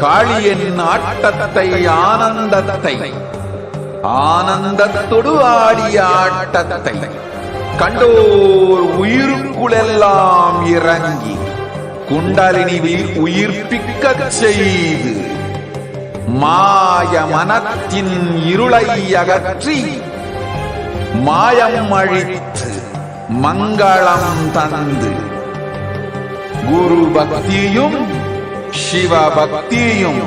காளியின் ஆட்டத்தை ஆனந்தத்தை ஆனந்தத்தொடு ஆடிய ஆட்டத்தை கண்டோர் உயிருக்குளெல்லாம் இறங்கி குண்டலினி உயிர்ப்பிக்கச் செய்து மாய மனத்தின் இருளை அகற்றி மாயம் அழித்து மங்களம் தந்து குரு பக்தியும் சிவ பக்தியும்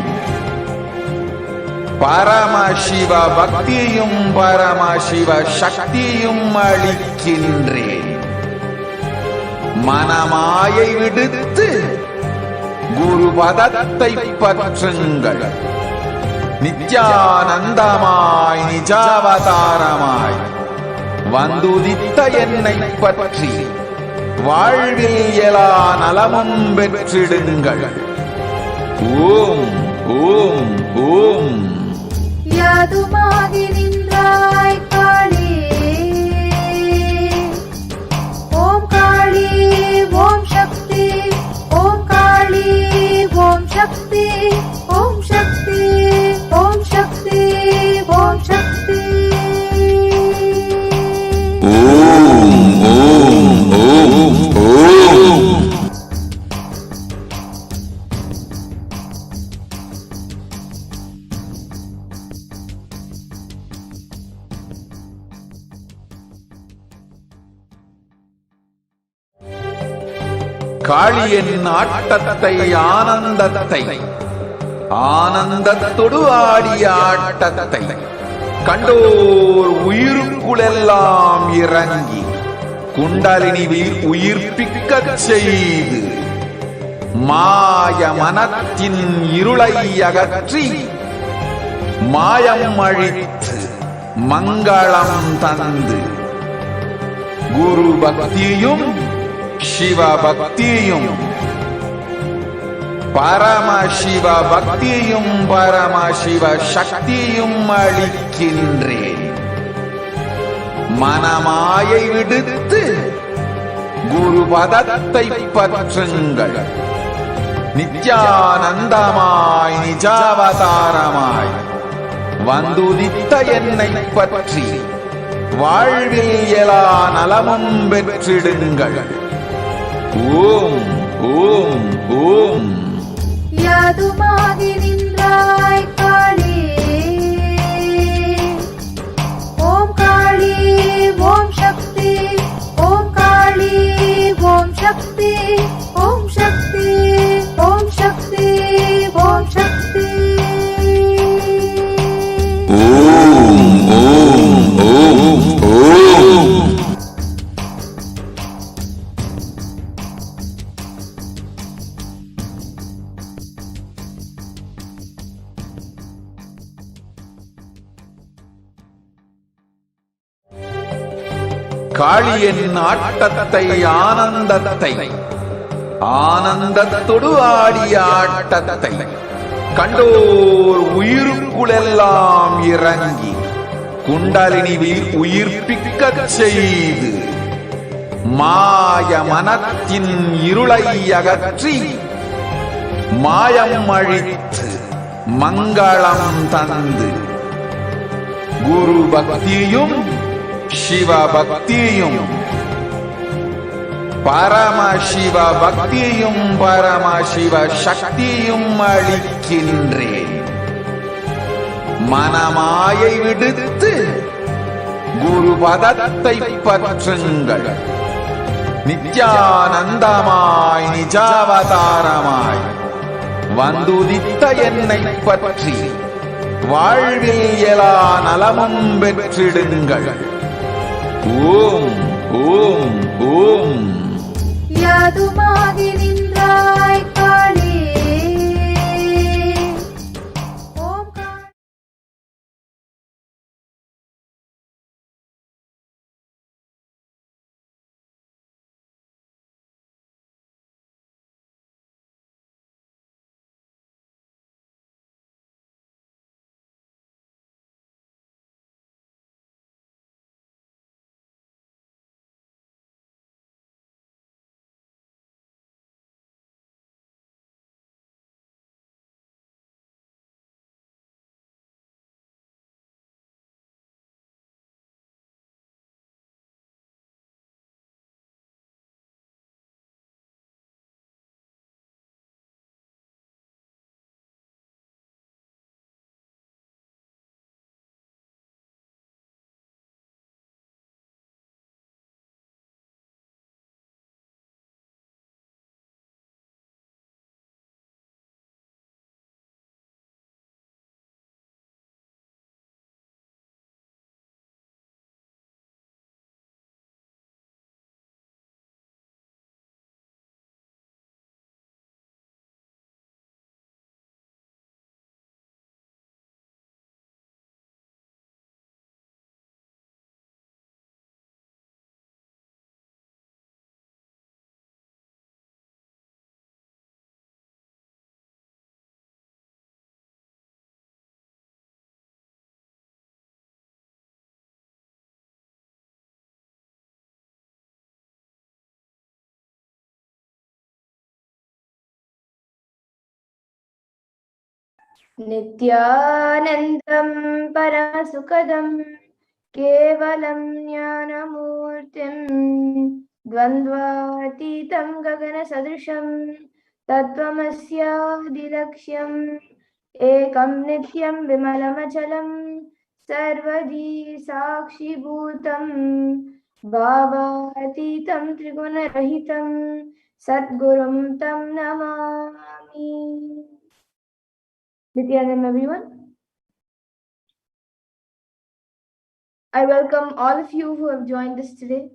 பரமசிவ பக்தியும் பரமசிவ சக்தியும் அளிக்கின்றேன். மனமாயை விடுத்து குரு பதத்தை பற்றுங்கள். நித்யானந்தமாய் நிஜாவதாரமாய் வந்துதித்த என்னை பற்றி வாழ்வில் எல்லா நலமும் பெற்றிடுங்கள். ஓம் ஓம் ஓம். யாதுமாகி நின்றாய் காளி, ஓம் காளி ஓம் சக்தி, ஓம் காளி ஓம் சக்தி, ஓம் சக்தி ஓம் சக்தி ஓம் சக்தி. ஓம் ஓம் ஓம் ஓம். காளியின் ஆட்டத்தை ஆனந்தத்தை ஆனந்தத்தொடு ஆடிய ஆட்டத்தை கண்டோர் உயிருக்குளெல்லாம் இறங்கி குண்டலினி உயிர்ப்பிக்கச் செய்து மாய மனத்தின் இருளை அகற்றி மாயம் அழித்து மங்களம் தந்து குரு பக்தியும் சிவ பக்தியும் பரமசிவ பக்தியும் பரமசிவ சக்தியும் அளிக்கின்றேன். மனமாயை விடுத்து குரு பதத்தை பற்றுங்கள். நித்யானந்தமாய் நிஜாவதாரமாய் வந்துதித்த என்னை பற்றி வாழ்வில் எல்லா நலமும் பெற்றிடுங்கள். ஓம் ஓம் ஓம். யாதுமாகி நின்றாய் காளி, ஓம் காளி ஓம் சக்தி, ஓம் காளி ஓம் சக்தி, ஓம் சக்தி ஓம் சக்தி ஓம் சக்தி. ஓம் ஓம் ஓம் ஓம். காளியின் ஆட்டத்தை ஆனந்தத்தை ஆனந்தத்தொடு ஆடிய ஆட்டத்தை கண்டோர் உயிருக்குளெல்லாம் இறங்கி குண்டலினி உயிர்ப்பிக்கச் செய்து மாய மனத்தின் இருளை அகற்றி மாயம் அழித்து மங்களம் தந்து குரு பக்தியும் சிவ பக்தியும் பரமசிவ பக்தியும் பரமசிவ சக்தியும் அளிக்கின்றேன். மனமாயை விடுத்து குரு பதத்தை பற்றுங்கள். நித்யானந்தமாய் நிஜாவதாரமாய் வந்துதித்த என்னை பற்றி வாழ்வில் எல்லா நலமும் பெற்றிடுங்கள். ஓம் ஓம் ஓம். யாதுமாகி நின்றாய் காளி. Nithyanandam Paramasukadam Kevalam Jnanamurtim Dvandvatitam Gagana Sadrisham Tattvamasya Ekam Nityam Vimalamachalam Sarvadi Sakshi Bhutam Bhavatitam Trigunarahitam Sadgurum Tam Namami. Nityanam, everyone. I welcome all of you who have joined us today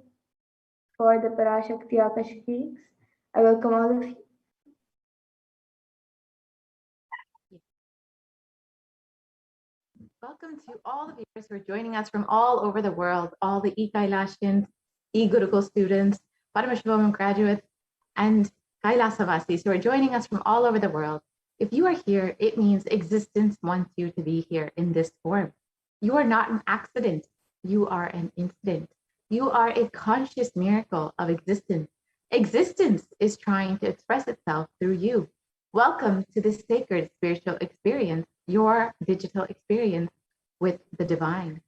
for the Parashakti Akashic readings. I welcome all of you. Welcome to all the viewers who are joining us from all over the world, all the e-Kailashyans, e-Gurukul students, Paramashivoham graduates, and Kailasavasis who are joining us from all over the world. If you are here, it means existence wants you to be here in this form. You are not an accident. You are an incident. You are a conscious miracle of existence. Existence is trying to express itself through you. Welcome to this sacred spiritual experience, your digital experience with the divine.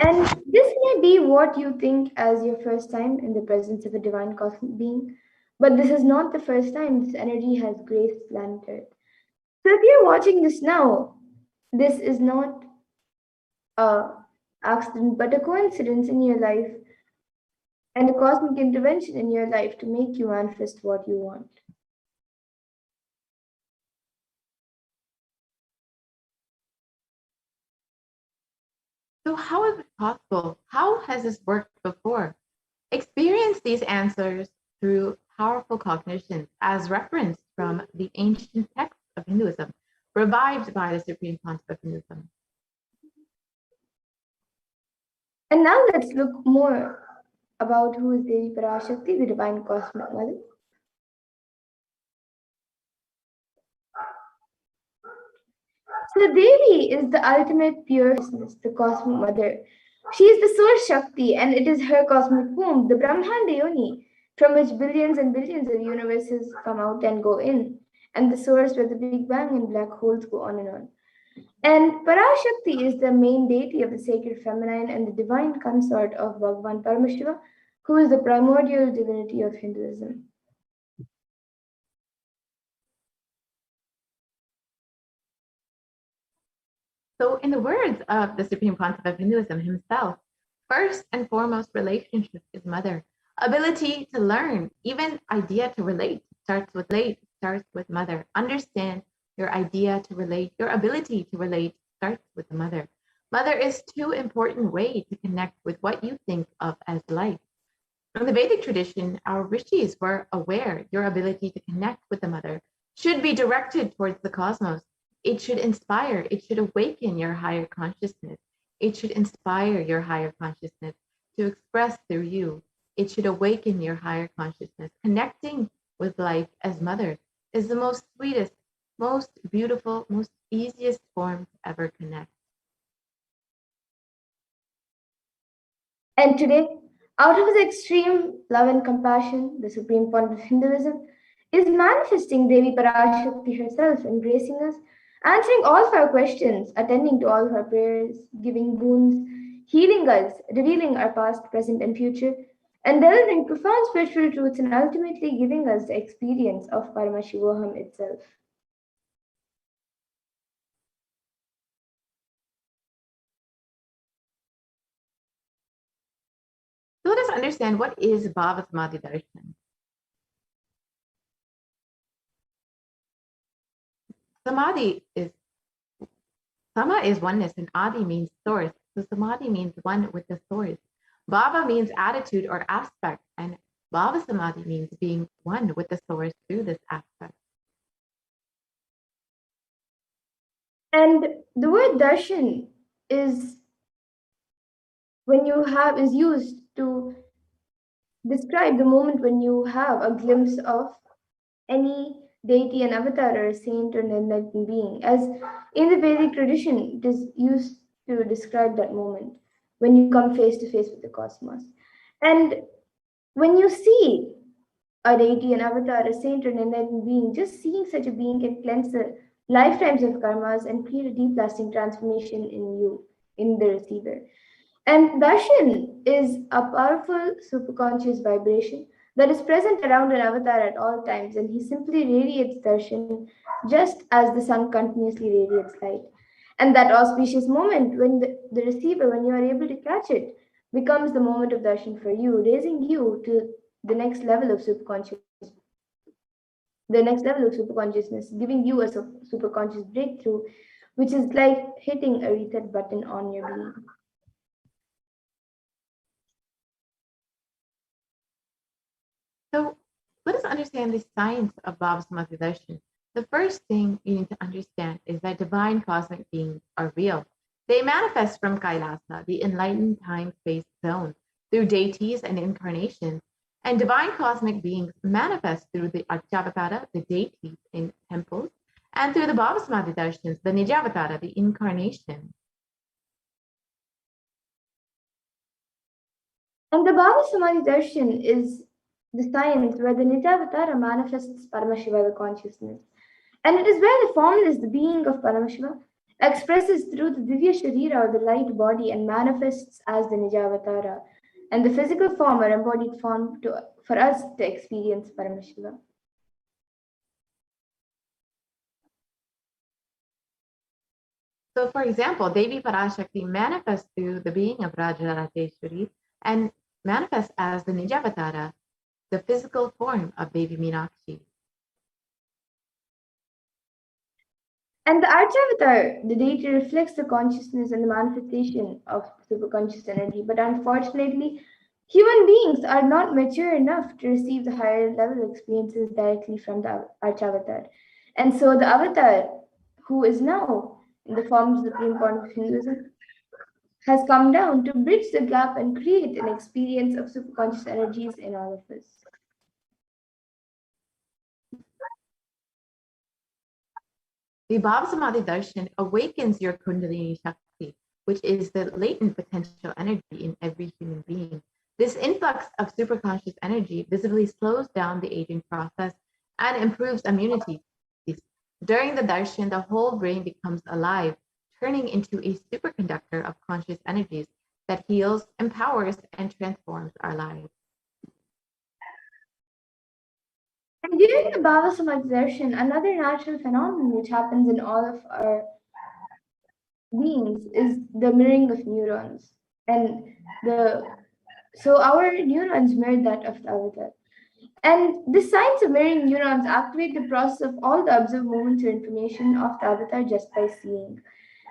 And this may be what you think as your first time in the presence of a divine cosmic being, but this is not the first time this energy has graced planet Earth. So if you're watching this now, this is not a accident, but a coincidence in your life and a cosmic intervention in your life to make you manifest what you want. So how is it possible? How has this worked before? Experience these answers through powerful cognition as referenced from the ancient texts of Hinduism, revived by the Supreme Pontiff of Hinduism. And now let's look more about who is Devi Parashakti, the divine cosmic mother. So Devi is the ultimate pure consciousness, the cosmic mother. She is the source Shakti, and it is her cosmic womb, the Brahmanda Yoni, from which billions and billions of universes come out and go in, and the source where the Big Bang and black holes go on and on. And Parashakti is the main deity of the sacred feminine and the divine consort of Bhagavan Paramashiva, who is the primordial divinity of Hinduism. So in the words of the Supreme Pontiff of Hinduism himself, first and foremost relationship is mother. Ability to learn, even idea to relate starts with mother. Understand your idea to relate, your ability to relate starts with the mother. Mother is too important way to connect with what you think of as life. In the Vedic tradition, our rishis were aware your ability to connect with the mother should be directed towards the cosmos. It should inspire, it should awaken your higher consciousness. It should inspire your higher consciousness to express through you. It should awaken your higher consciousness. Connecting with life as mother is the most sweetest, most beautiful, most easiest form to ever connect. And today, out of his extreme love and compassion, the Supreme Point of Hinduism is manifesting Devi Parashakti herself, embracing us, answering all of our questions, attending to all of our prayers, giving boons, healing us, revealing our past, present, and future, and delivering profound spiritual truths and ultimately giving us the experience of Paramashivoham itself. So let us understand what is Bhava Samadhi Darshan. Samadhi is Sama is oneness and Adi means source. So Samadhi means one with the source. Bhava means attitude or aspect, and Bhava Samadhi means being one with the source through this aspect. And the word darshan is used to describe the moment when you have a glimpse of any deity, an avatar, or a saint, or an enlightened being. As in the Vedic tradition, it is used to describe that moment when you come face to face with the cosmos. And when you see a deity, an avatar, a saint, or an enlightened being, just seeing such a being can cleanse the lifetimes of karmas and create a deep lasting transformation in you, in the receiver. And darshan is a powerful superconscious vibration that is present around an avatar at all times, and he simply radiates darshan just as the sun continuously radiates light. And that auspicious moment when the receiver, when you are able to catch it, becomes the moment of darshan for you, raising you to the next level of superconsciousness, giving you a superconscious breakthrough, which is like hitting a reset button on your being. So let us understand the science of Baba Samadhi Darshan. The first thing you need to understand is that divine cosmic beings are real. They manifest from Kailasa, the enlightened time-space zone, through deities and incarnations. And divine cosmic beings manifest through the Archavatara, the deities in temples, and through the Baba Samadhi Darshans, the Nijavatara, the incarnation. And the Baba Samadhi Darshan is the science where the Nijavatara manifests Paramashiva, the consciousness. And it is where the formless, the being of Paramashiva, expresses through the Divya Sharira or the light body and manifests as the Nijavatara, and the physical form or embodied form for us to experience Paramashiva. So, for example, Devi Parashakti manifests through the being of Rajarajeshwari and manifests as the Nijavatara, the physical form of Devi Meenakshi. And the Archavatar, the deity, reflects the consciousness and the manifestation of superconscious energy. But unfortunately, human beings are not mature enough to receive the higher level experiences directly from the Archavatar. And so the Avatar, who is now in the form of the Supreme Point of Hinduism, has come down to bridge the gap and create an experience of superconscious energies in all of us. The Baba Samadhi Darshan awakens your Kundalini Shakti, which is the latent potential energy in every human being. This influx of superconscious energy visibly slows down the aging process and improves immunity. During the darshan, the whole brain becomes alive, turning into a superconductor of conscious energies that heals, empowers, and transforms our lives. And during the Baba Samadhi Darshan, another natural phenomenon which happens in all of our beings is the mirroring of neurons. And so our neurons mirror that of the avatar. And the science of mirroring neurons activate the process of all the observed movements or information of the avatar just by seeing.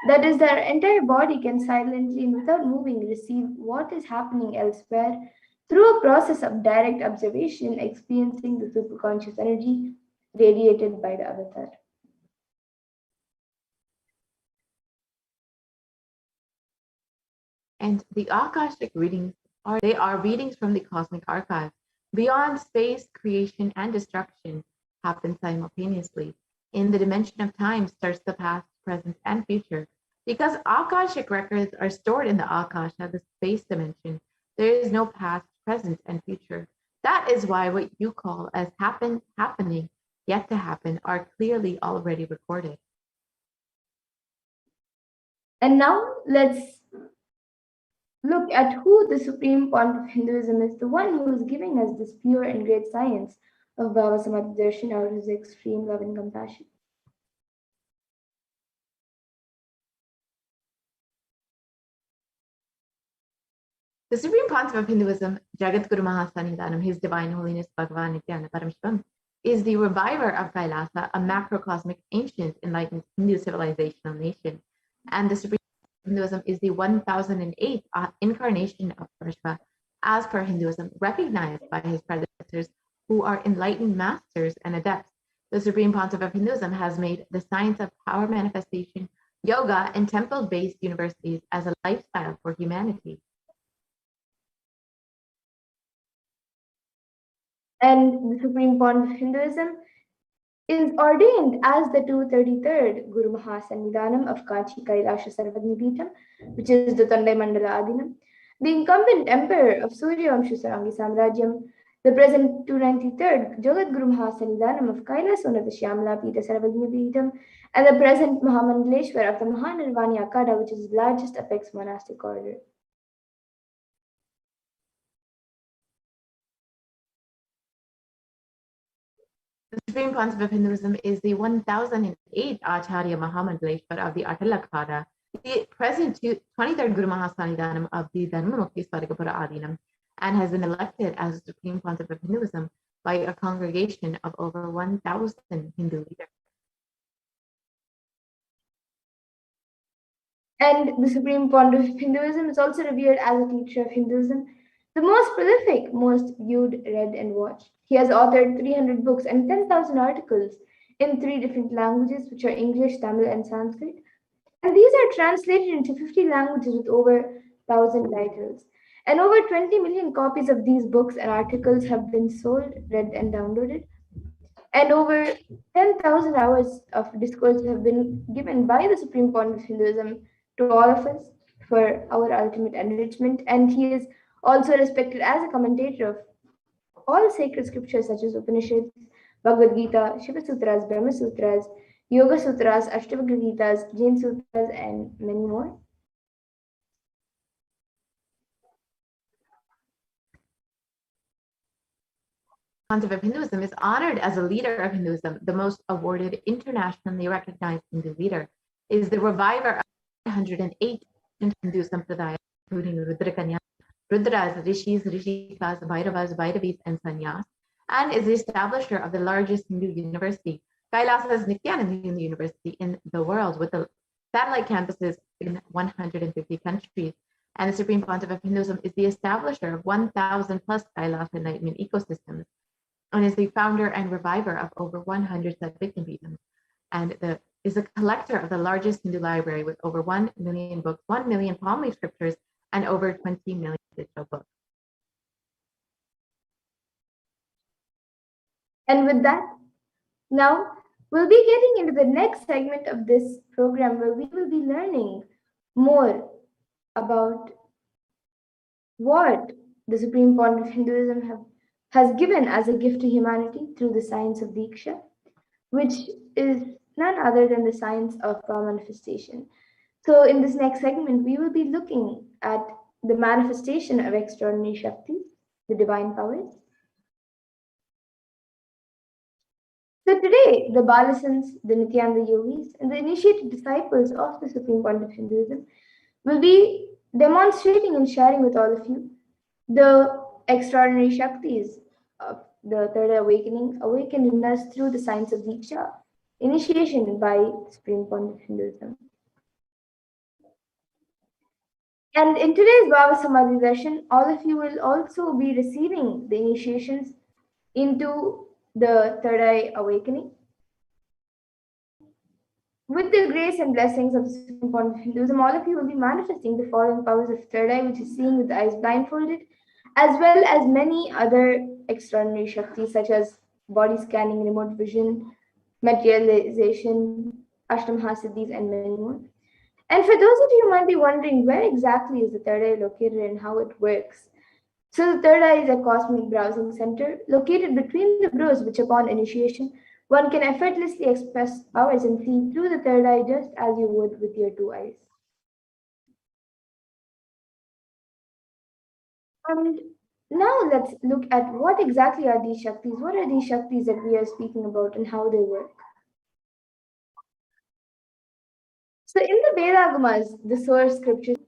That is, their entire body can silently and without moving receive what is happening elsewhere through a process of direct observation, experiencing the superconscious energy radiated by the avatar. And the Akashic readings are readings from the cosmic archive. Beyond space, creation, and destruction happen simultaneously. In the dimension of time starts the past, present, and future. Because Akashic records are stored in the Akasha, the space dimension, there is no past, present, and future. That is why what you call as happening, yet to happen, are clearly already recorded. And now let's look at who the supreme point of Hinduism is, the one who is giving us this pure and great science of Baba Samadhi Darshan out of his extreme love and compassion. The Supreme Pontiff of Hinduism, Jagat Guru Mahasannidhanam, His Divine Holiness Bhagavan Nithyananda Paramashivam, is the reviver of Kailasa, a macrocosmic, ancient, enlightened Hindu civilizational nation. And the Supreme Pontiff of Hinduism is the 1008th incarnation of Parashakti, as per Hinduism, recognized by his predecessors, who are enlightened masters and adepts. The Supreme Pontiff of Hinduism has made the science of power manifestation, yoga, and temple-based universities as a lifestyle for humanity. And the Supreme Point of Hinduism is ordained as the 233rd Guru Mahasannidhanam of Kanchi Kailasha Sarvagnipitam, which is the Tondai Mandala Adinam, the incumbent emperor of Surya Vamsha Sarangi Samrajyam, The present 293rd Jagat Guru Mahasanidanam of Kailasona, the Shyamala Pita Sarvagnya Peetham, and the present Mahamandaleshwar of the Mahanirvani Akada, which is the largest apex monastic order. The Supreme Pontiff of Hinduism is the 1008th Acharya Mahamandaleshwar of the Atalakada, the present 23rd Guru Mahasanidanam of the Dharmamukti Swargapura Adinam, and has been elected as the Supreme Pontiff of Hinduism by a congregation of over 1,000 Hindu leaders. And the Supreme Pontiff of Hinduism is also revered as a teacher of Hinduism, the most prolific, most viewed, read, and watched. He has authored 300 books and 10,000 articles in 3 different languages, which are English, Tamil, and Sanskrit. And these are translated into 50 languages with over 1,000 titles. And over 20 million copies of these books and articles have been sold, read, and downloaded. And over 10,000 hours of discourse have been given by the Supreme Pontiff of Hinduism to all of us for our ultimate enrichment. And he is also respected as a commentator of all sacred scriptures such as Upanishads, Bhagavad Gita, Shiva Sutras, Brahma Sutras, Yoga Sutras, Ashtavakra Gitas, Jain Sutras, and many more. Pontiff of Hinduism is honored as a leader of Hinduism, the most awarded internationally recognized Hindu leader, is the reviver of 108 Hindu Sampradayas, including Rudrakanya, Rudras, Rishis, Rishikas, Bhairavas, Bhairavis, and Sannyas, and is the establisher of the largest Hindu university, HDH Nithyananda University in the world, with the satellite campuses in 150 countries. And the Supreme Pontiff of Hinduism is the establisher of 1,000 plus Kailas enlightenment ecosystems, and is the founder and reviver of over 100 Sadvikam Peethams, and is a collector of the largest Hindu library with over 1 million books, 1 million palm leaf scriptures, and over 20 million digital books. And with that, now we'll be getting into the next segment of this program where we will be learning more about what the Supreme Pontiff of Hinduism has given as a gift to humanity through the science of Diksha, which is none other than the science of power manifestation. So in this next segment, we will be looking at the manifestation of extraordinary Shakti, the divine powers. So today, the Balasans, the Nithyananda Yogis, and the initiated disciples of the Supreme Pontiff of Hinduism will be demonstrating and sharing with all of you the extraordinary Shaktis of the Third Awakening, awakened in us through the science of Diksha, initiation by the Supreme Pontiff of Hinduism. And in today's Bhava Samadhi session, all of you will also be receiving the initiations into the Third Eye Awakening. With the grace and blessings of the Supreme Pontiff of Hinduism, all of you will be manifesting the following powers of Third Eye, which is seeing with the eyes blindfolded, as well as many other extraordinary Shaktis such as body scanning, remote vision, materialization, Ashtamahasiddhis, and many more. And for those of you who might be wondering where exactly is the Third Eye located and how it works. So the Third Eye is a cosmic browsing center located between the brows, which upon initiation, one can effortlessly express powers and see through the third eye just as you would with your 2 eyes. And now let's look at what exactly are these Shaktis. What are these Shaktis that we are speaking about and how they work? So in the Vedagamas, the source scriptures,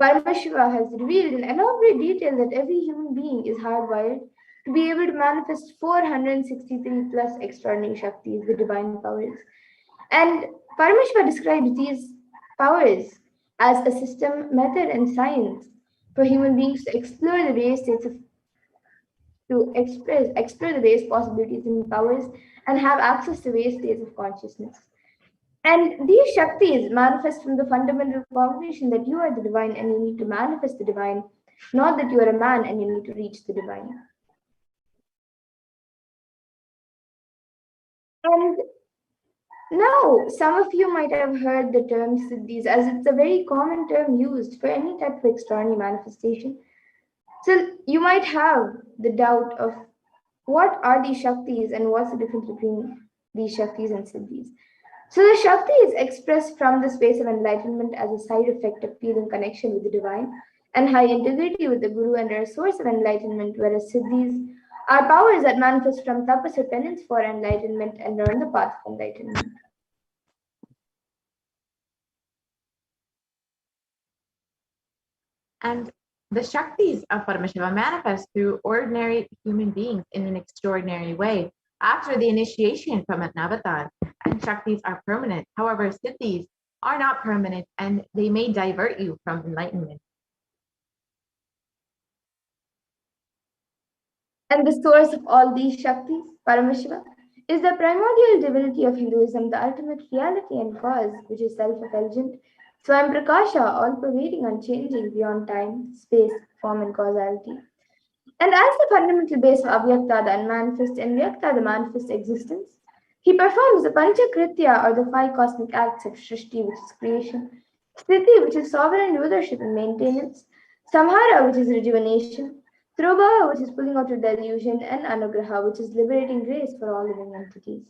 Paramashiva has revealed in elaborate detail that every human being is hardwired to be able to manifest 463 plus extraordinary Shaktis, the divine powers. And Paramashiva describes these powers as a system, method, and science for human beings to explore the various states of, explore the various possibilities and powers and have access to various states of consciousness. And these Shaktis manifest from the fundamental cognition that you are the divine and you need to manifest the divine, not that you are a man and you need to reach the divine. And now, some of you might have heard the term Siddhis, as it's a very common term used for any type of extraordinary manifestation. So you might have the doubt of what are these Shaktis and what's the difference between these Shaktis and Siddhis? So the Shakti is expressed from the space of enlightenment as a side effect of feeling connection with the divine and high integrity with the Guru and are a source of enlightenment, whereas Siddhis are powers that manifest from tapas or penance for enlightenment and are on the path of enlightenment. And the Shaktis of Paramashiva manifest through ordinary human beings in an extraordinary way after the initiation from an avatar. And Shaktis are permanent. However, Siddhis are not permanent and they may divert you from enlightenment. And the source of all these Shaktis, Paramashiva, is the primordial divinity of Hinduism, the ultimate reality and cause, which is self-effulgent, Swam Prakasha, all-pervading, unchanging, beyond time, space, form, and causality. And as the fundamental base of Avyakta, the unmanifest, and Vyakta, the manifest existence, he performs the Panchakritya, or the five cosmic acts of Srishti, which is creation, Sthiti, which is sovereign rulership and maintenance, Samhara, which is rejuvenation, Throbhava, which is pulling out of delusion, and Anugraha, which is liberating grace for all living entities.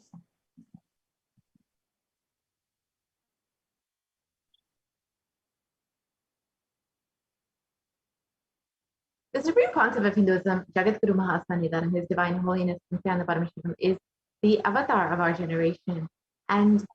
The Supreme Concept of Hinduism, Jagatguru Mahasannidhanam, His Divine Holiness Nithyananda Paramashivam, is the avatar of our generation and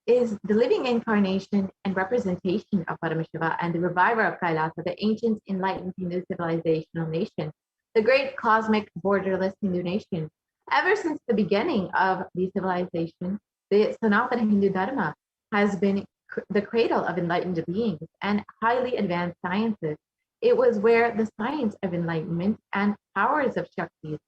is the living incarnation and representation of Paramashiva and the reviver of Kailasa, the ancient enlightened Hindu civilizational nation, the great cosmic borderless Hindu nation. Ever since the beginning of the civilization, the Sanatana Hindu Dharma has been the cradle of enlightened beings and highly advanced sciences. It was where the science of enlightenment and powers of Shaktis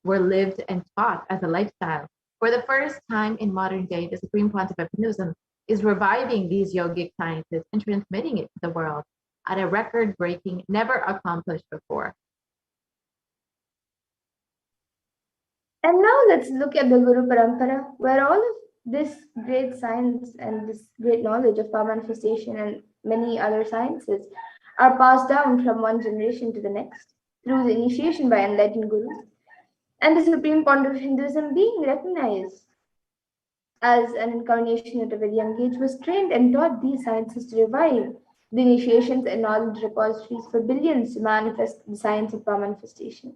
were lived and taught as a lifestyle. For the first time in modern day, the Supreme Concept of Hinduism is reviving these yogic sciences and transmitting it to the world at a record-breaking, never accomplished before. And now let's look at the Guru Parampara, where all of this great science and this great knowledge of power manifestation and many other sciences are passed down from one generation to the next through the initiation by enlightened gurus. And the Supreme Pontiff of Hinduism, being recognized as an incarnation at a very young age, was trained and taught these sciences to revive the initiations and knowledge repositories for billions to manifest the science of power manifestation.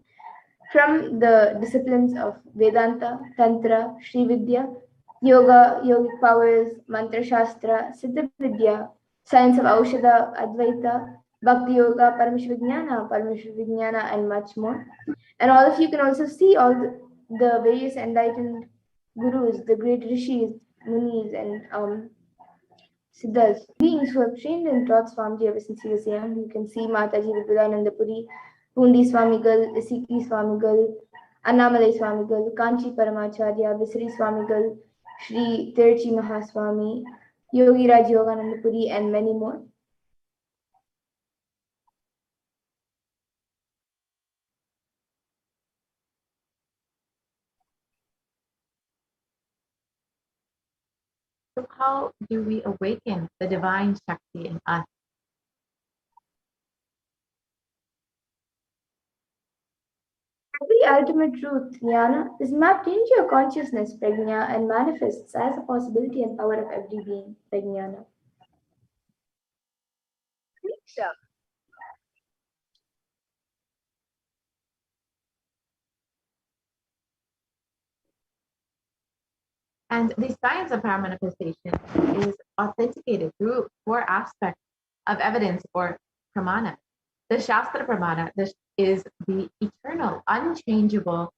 From the disciplines of Vedanta, Tantra, Sri Vidya, Yoga, Yogic powers, Mantra Shastra, Siddha Vidya, science of Aushadha, Advaita, Bhakti Yoga, Paramashivijnana, and much more. And all of you can also see all the various enlightened gurus, the great rishis, munis, and siddhas, beings who have trained and taught Swamiji ever since he was young. You can see Mataji Vivekananda Puri, Pundi Swamigal, Isiki Swamigal, Annamalai Swamigal, Kanchi Paramacharya, Visri Swamigal, Sri Tirchi Mahaswami, Yogi Raj Yogananda Puri, and many more. So how do we awaken the divine Shakti in us? Every ultimate truth, jnana, is mapped into your consciousness, prajna, and manifests as a possibility and power of every being, prajnana. And the science of power manifestation is authenticated through four aspects of evidence or pramana. The Shastra pramana is the eternal, unchangeable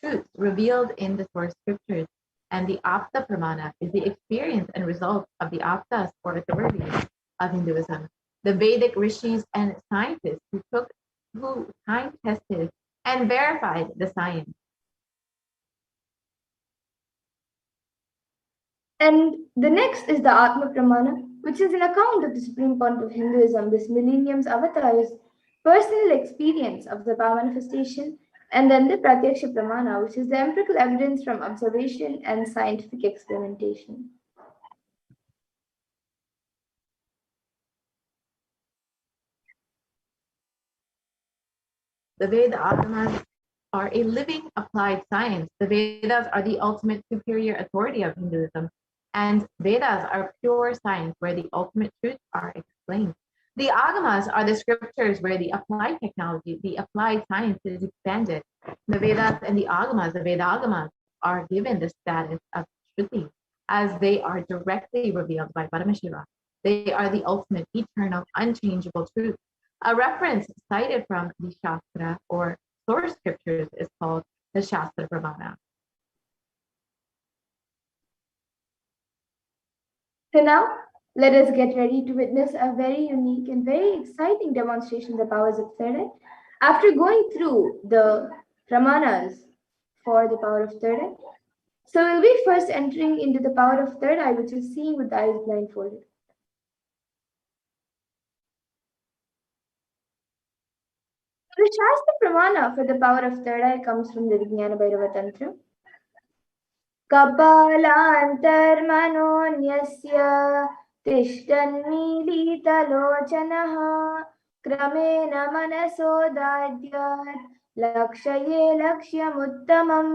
truth revealed in the source scriptures. And the Apta pramana is the experience and result of the Aptas or authorities of Hinduism. The Vedic rishis and scientists who time tested and verified the science. And the next is the Atma Pramana, which is an account of the Supreme Point of Hinduism, this millennium's avatar's personal experience of the power manifestation, and then the Pratyaksha Pramana, which is the empirical evidence from observation and scientific experimentation. The way the Atmas are a living applied science. The Vedas are the ultimate superior authority of Hinduism, and Vedas are pure science where the ultimate truths are explained. The Agamas are the scriptures where the applied technology, the applied science is expanded. The Vedas and the Agamas, the Vedagamas, are given the status of Shruti as they are directly revealed by Paramashiva. They are the ultimate, eternal, unchangeable truth. A reference cited from the Shastra or source scriptures is called the Shastra Pramana. So now, let us get ready to witness a very unique and very exciting demonstration of the powers of third eye. After going through the Pramanas for the power of third eye, so we'll be first entering into the power of third eye, which is seeing with the eyes blindfolded. The Shastra Pramana for the power of third eye comes from the Vijnana Bhairava Tantra. Kapalantarmanonyasya tishtannilitalochanaha kramena manasodadyat lakshaye lakshyamuttamam.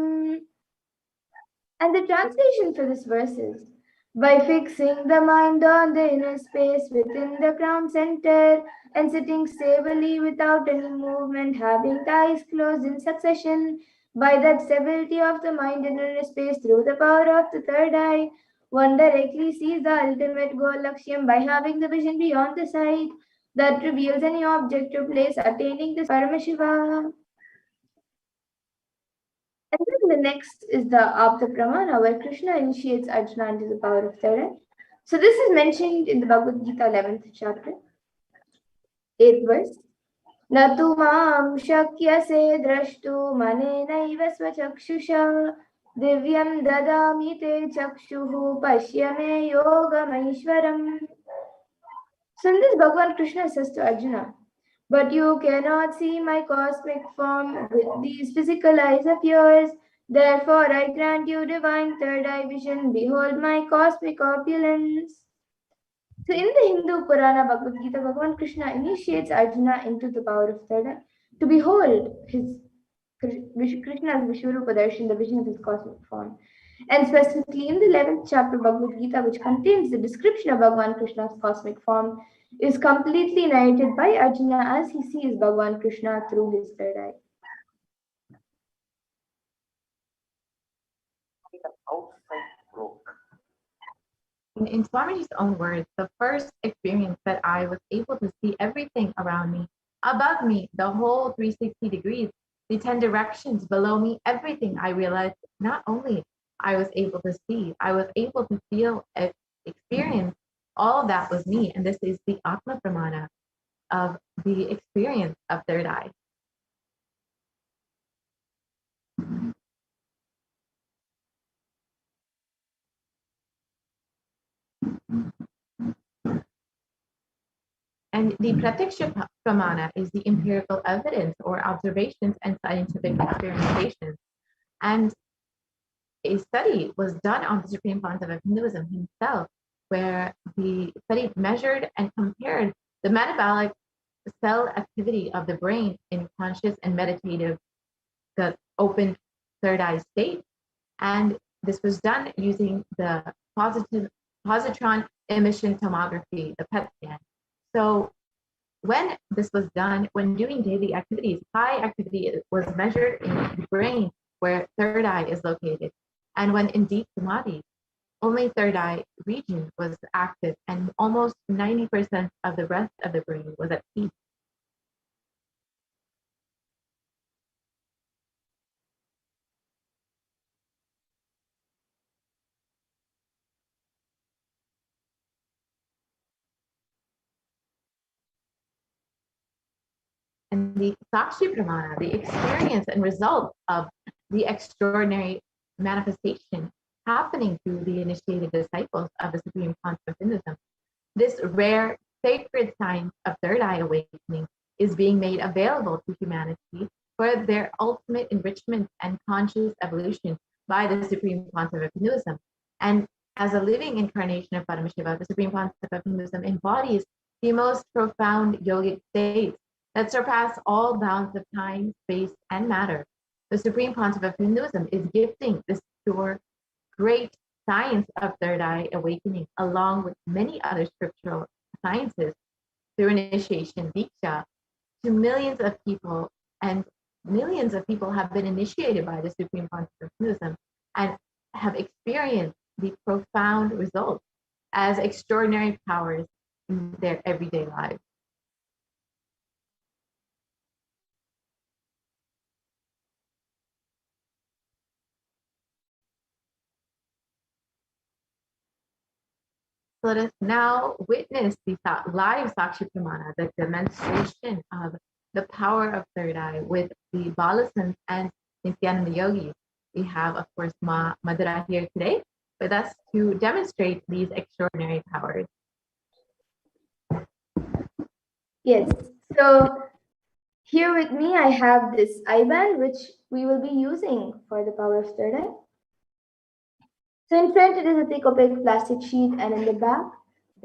And the translation for this verse is, by fixing the mind on the inner space within the crown center and sitting stably without any movement, having the eyes closed in succession, by that stability of the mind in inner space through the power of the third eye, one directly sees the ultimate goal Lakshyam by having the vision beyond the sight that reveals any object or place, attaining this Paramashivoham. And then the next is the Apta Pramana, where Krishna initiates Arjuna into the power of third eye. So this is mentioned in the Bhagavad Gita 11th chapter, 8th verse. Natu mam shakyase drashtu manenaiva swachakshusha divyam dadami te chakshuhu pashyame yogamaishwaram. So in this, Bhagavan Krishna says to Arjuna, but you cannot see my cosmic form with these physical eyes of yours. Therefore, I grant you divine third eye vision. Behold my cosmic opulence. So, in the Hindu Purana Bhagavad Gita, Bhagavan Krishna initiates Arjuna into the power of third eye to behold his Krishna's Vishwarupa Darshan, the vision of his cosmic form. And specifically in the 11th chapter of Bhagavad Gita, which contains the description of Bhagavan Krishna's cosmic form, is completely narrated by Arjuna as he sees Bhagavan Krishna through his third eye. In Swamiji's own words, the first experience that I was able to see everything around me, above me, the whole 360 degrees, the 10 directions below me, everything, I realized not only I was able to see, I was able to feel, experience, all of that was me. And this is the Atma Pramana of the experience of third eye. And the Pratiksha Pramana is the empirical evidence or observations and scientific experimentations. And a study was done on the Supreme Concept of Hinduism himself, where the study measured and compared the metabolic cell activity of the brain in conscious and meditative, the open third eye state. And this was done using the positron emission tomography, the PET scan. So when this was done, when doing daily activities, high activity was measured in the brain where third eye is located. And when in deep samadhi, only third eye region was active and almost 90% of the rest of the brain was at peace. And the Sakshi Pramana, the experience and result of the extraordinary manifestation happening through the initiated disciples of the Supreme Concept of Hinduism. This rare sacred science of third eye awakening is being made available to humanity for their ultimate enrichment and conscious evolution by the Supreme Concept of Hinduism. And as a living incarnation of Paramashiva, the Supreme Concept of Hinduism embodies the most profound yogic states that surpass all bounds of time, space, and matter. The Supreme Pontiff of Hinduism is gifting this pure, great science of third eye awakening, along with many other scriptural sciences, through initiation, Diksha, to millions of people. And millions of people have been initiated by the Supreme Pontiff of Hinduism and have experienced the profound results as extraordinary powers in their everyday lives. Let us now witness the live Sakshi Pramana, the demonstration of the power of third eye with the Balasans and Nithyananda yogis. We have, of course, Ma Madhura here today with us to demonstrate these extraordinary powers. Yes, so here with me I have this I-band which we will be using for the power of third eye. So in front it is a thick opaque plastic sheet, and in the back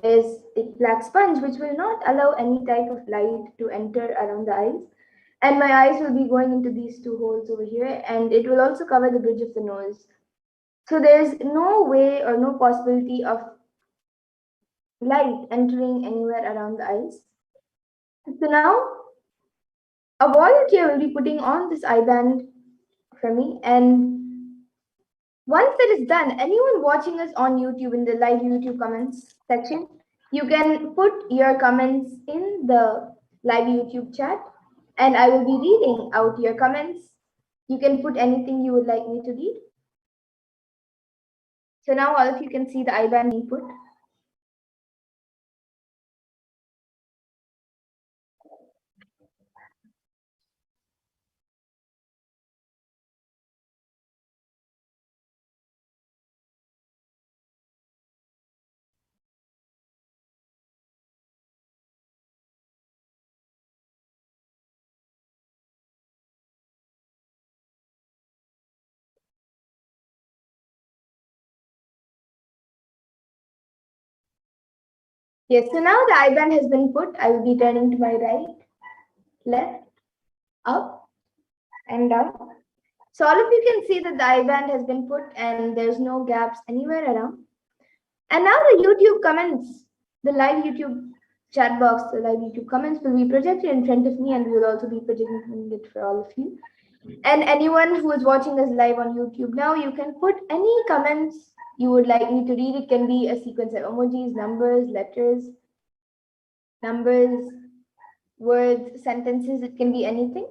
is a black sponge which will not allow any type of light to enter around the eyes. And my eyes will be going into these two holes over here, and it will also cover the bridge of the nose. So there's no way or no possibility of light entering anywhere around the eyes. So now a volunteer will be putting on this I-band for me, and once that is done, anyone watching us on YouTube in the live YouTube comments section, you can put your comments in the live YouTube chat, and I will be reading out your comments. You can put anything you would like me to read. So now all of you can see the I-band being put. Yes, so now the I-band has been put. I will be turning to my right, left, up, and down. So all of you can see that the I-band has been put and there's no gaps anywhere around. And now the YouTube comments, the live YouTube chat box, the live YouTube comments will be projected in front of me, and we will also be projecting it for all of you. And anyone who is watching us live on YouTube now, you can put any comments you would like me to read. It can be a sequence of emojis, numbers, letters, numbers, words, sentences. It can be anything.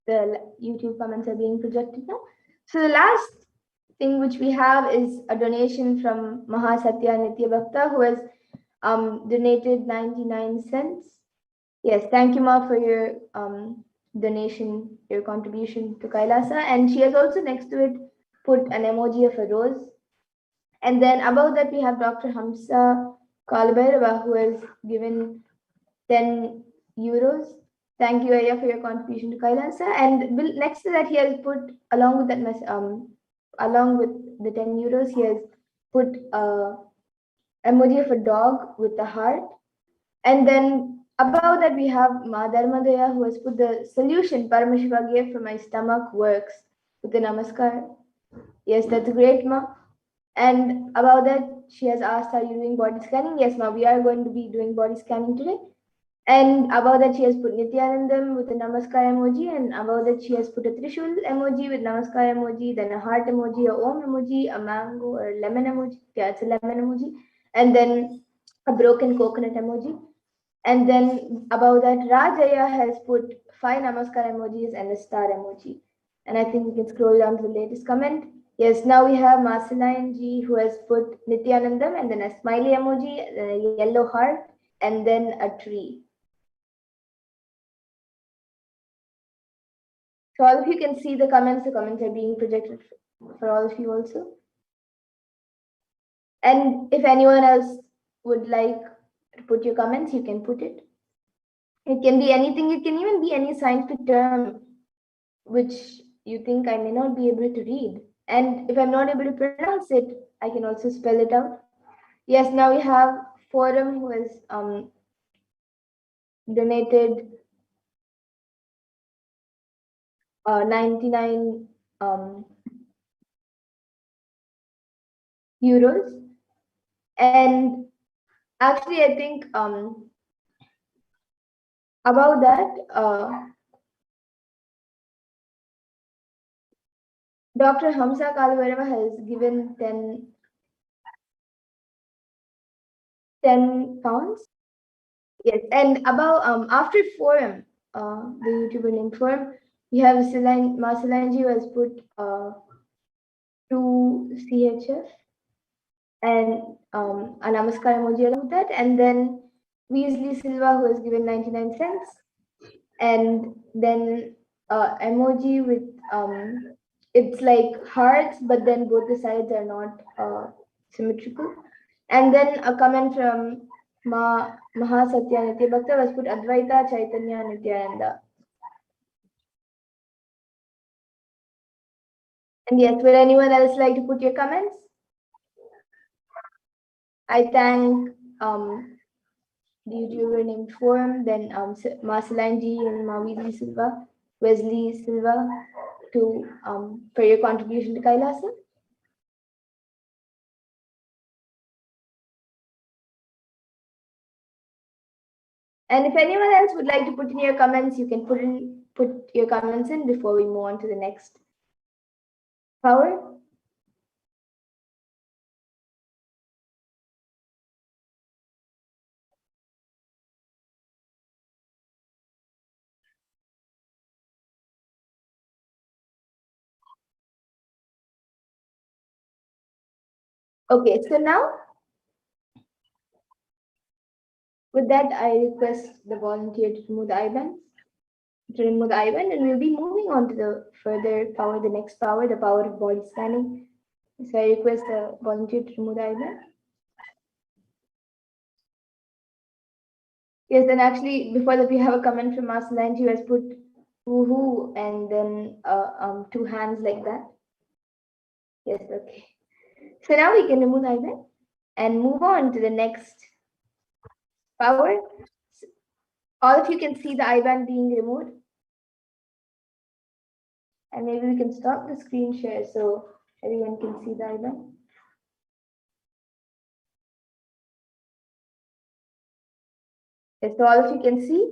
The YouTube comments are being projected now. So the last thing which we have is a donation from Mahasatya Nitya Bhakta, who has donated 99 cents. Yes, thank you, Ma, for your donation, your contribution to Kailasa. And she has also next to it put an emoji of a rose. And then above that we have Dr. Hamsa Kalbairava, who has given 10 euros. Thank you, Arya, for your contribution to Kailasa. And next to that, he has put, along with that along with the 10 euros, he has put emoji of a dog with a heart. And then above that, we have Ma Dharmadaya, who has put the solution Paramashiva gave for my stomach works with the namaskar. Yes, that's great, Ma. And above that, she has asked, are you doing body scanning? Yes, Ma, we are going to be doing body scanning today. And above that, she has put Nithyanandam with a namaskar emoji, and above that, she has put a Trishul emoji with namaskar emoji, then a heart emoji, a Om emoji, a mango or lemon emoji. Yeah, it's a lemon emoji. And then a broken coconut emoji. And then above that, Rajaya has put 5 namaskar emojis and a star emoji. And I think we can scroll down to the latest comment. Yes, now we have Masalayan Ji, who has put Nithyanandam and then a smiley emoji, then a yellow heart, and then a tree. So all of you can see the comments are being projected for all of you also. And if anyone else would like to put your comments, you can put it. It can be anything, it can even be any scientific term which you think I may not be able to read. And if I'm not able to pronounce it, I can also spell it out. Yes, now we have Forum, who has donated 99 euros. And actually, I think about that, Dr. Hamsa Kalvarava has given 10 pounds. Yes, and about after Forum, the YouTuber named Forum, we have Marceline who has put 2 CHF and a namaskar emoji along with that, and then Weasley Silva, who has given 99 cents, and then emoji with it's like hearts, but then both the sides are not symmetrical. And then a comment from Mahasatya Nitya Bhakta was put Advaita Chaitanya Nityananda. And yes, would anyone else like to put your comments? I thank the YouTuber named Forum, then Marcelanji and Mawili Silva, Wesley Silva, to for your contribution to Kailasa. And if anyone else would like to put in your comments, you can put your comments in before we move on to the next power. Okay, so now with that, I request the volunteer to remove the IBAN. And we'll be moving on to the further power, the next power, the power of body scanning. So I request the volunteer to remove the IBAN. Yes, and actually, before that, we have a comment from Marceline who has put woohoo and then 2 hands like that. Yes, okay. So now we can remove the IBAN and move on to the next power. All of you can see the IBAN being removed. And maybe we can stop the screen share so everyone can see the IBAN. Yes, so all of you can see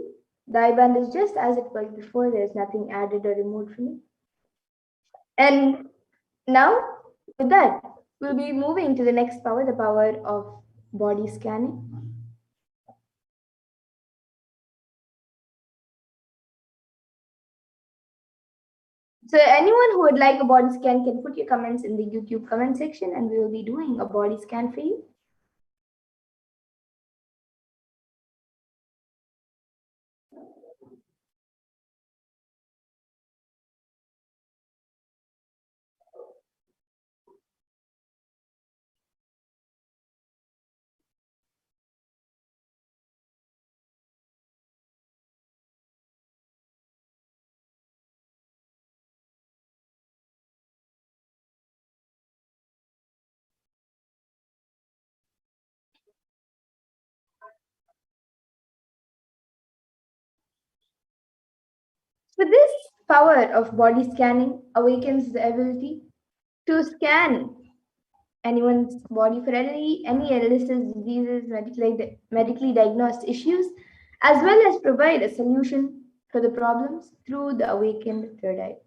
the IBAN is just as it was before. There's nothing added or removed from it. And now with that, we'll be moving to the next power, the power of body scanning. So anyone who would like a body scan can put your comments in the YouTube comment section and we will be doing a body scan for you. So this power of body scanning awakens the ability to scan anyone's body for any illnesses, diseases, medically diagnosed issues, as well as provide a solution for the problems through the awakened third eye.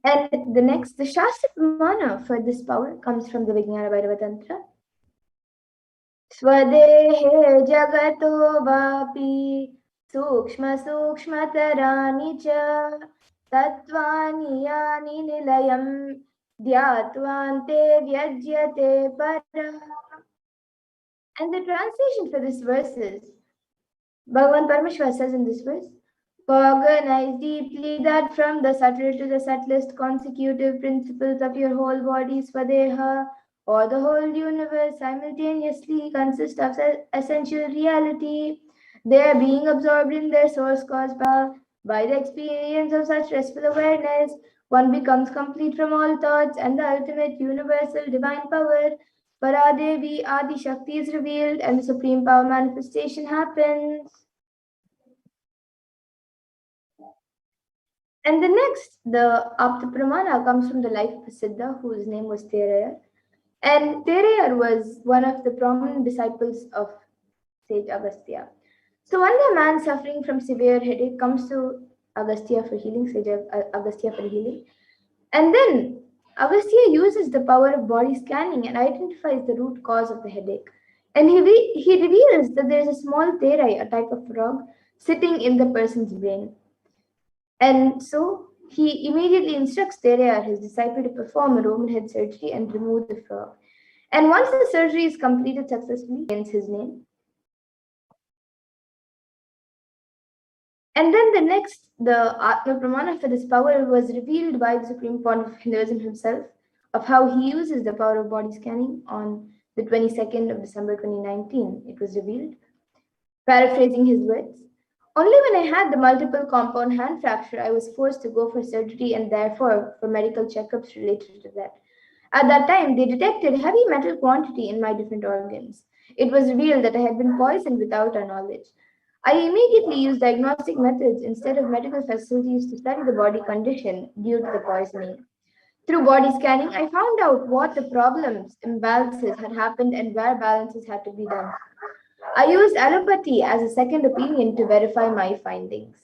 And the next, the Shastra Pramana for this power comes from the Vijnana Bhairava Tantra. Swadehe jagato vapi sukshma sukshmatarani cha tattvani yani nilayam dhyatvante vyajyate para. And the translation for this verse is, Bhagavan Paramashiva says in this verse, cognize deeply that from the subtle to the subtlest consecutive principles of your whole body, Swadeha, or the whole universe simultaneously consist of essential reality. They are being absorbed in their source cause power, By the experience of such restful awareness, one becomes complete from all thoughts, and the ultimate universal divine power, Paradevi Adi Shakti, is revealed, and the supreme power manifestation happens. And the next, the Apta Pramana, comes from the life of a Siddha whose name was Terayar. And Terayar was one of the prominent disciples of sage Agastya. So one day a man suffering from severe headache comes to Agastya for healing, sage Agastya for healing. And then Agastya uses the power of body scanning and identifies the root cause of the headache. And he reveals that there is a small terai, a type of frog, sitting in the person's brain. And so he immediately instructs Terayar, his disciple, to perform a Roman head surgery and remove the frog. And once the surgery is completed successfully, he gains his name. And then the Atma Pramana for this power was revealed by the Supreme Pontiff of Hinduism himself, of how he uses the power of body scanning on the 22nd of December 2019. It was revealed. Paraphrasing his words, only when I had the multiple compound hand fracture, I was forced to go for surgery and therefore for medical checkups related to that. At that time, they detected heavy metal quantity in my different organs. It was revealed that I had been poisoned without our knowledge. I immediately used diagnostic methods instead of medical facilities to study the body condition due to the poisoning. Through body scanning, I found out what the problems, imbalances had happened and where balances had to be done. I used allopathy as a second opinion to verify my findings.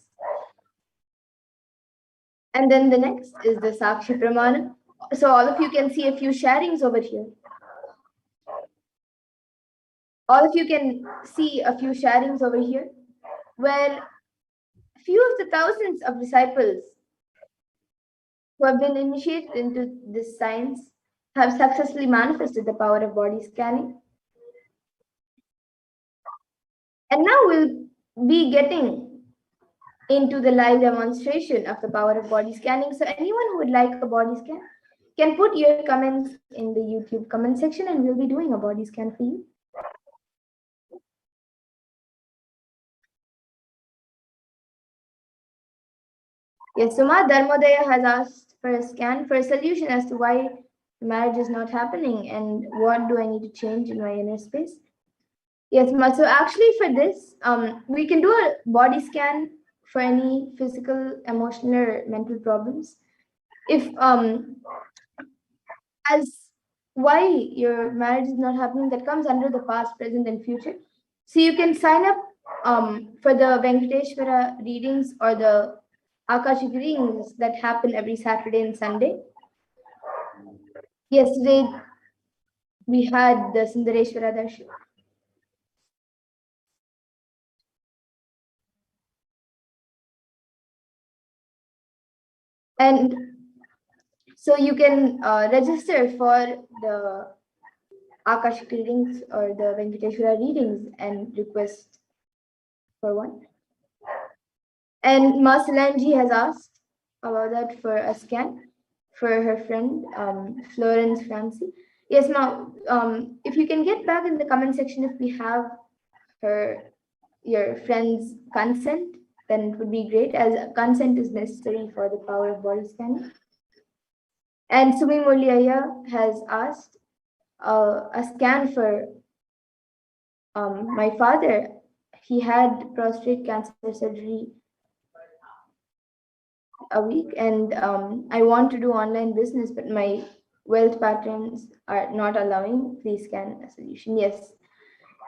And then the next is the Sakshi Pramana. So all of you can see a few sharings over here. All of you can see a few sharings over here, where few of the thousands of disciples who have been initiated into this science have successfully manifested the power of body scanning. And now we'll be getting into the live demonstration of the power of body scanning. So anyone who would like a body scan can put your comments in the YouTube comment section and we'll be doing a body scan for you. Yes, Suma Dharmodaya has asked for a scan for a solution as to why marriage is not happening and what do I need to change in my inner space. Yes, Ma. So actually for this, we can do a body scan for any physical, emotional, or mental problems. If as why your marriage is not happening, that comes under the past, present, and future. So you can sign up for the Venkateshwara readings or the Akashic readings that happen every Saturday and Sunday. Yesterday we had the Sundareshwara Darshan. And so you can register for the Akashic readings or the Venkateshwara readings and request for one. And Ma Solange has asked about that for a scan for her friend Florence Francie. Yes, Ma. If you can get back in the comment section if we have your friend's consent, then it would be great, as consent is necessary for the power of body scanning. And Sumi Muliaya has asked a scan for my father. He had prostate cancer surgery a week, and I want to do online business, but my wealth patterns are not allowing. Please scan a solution. Yes.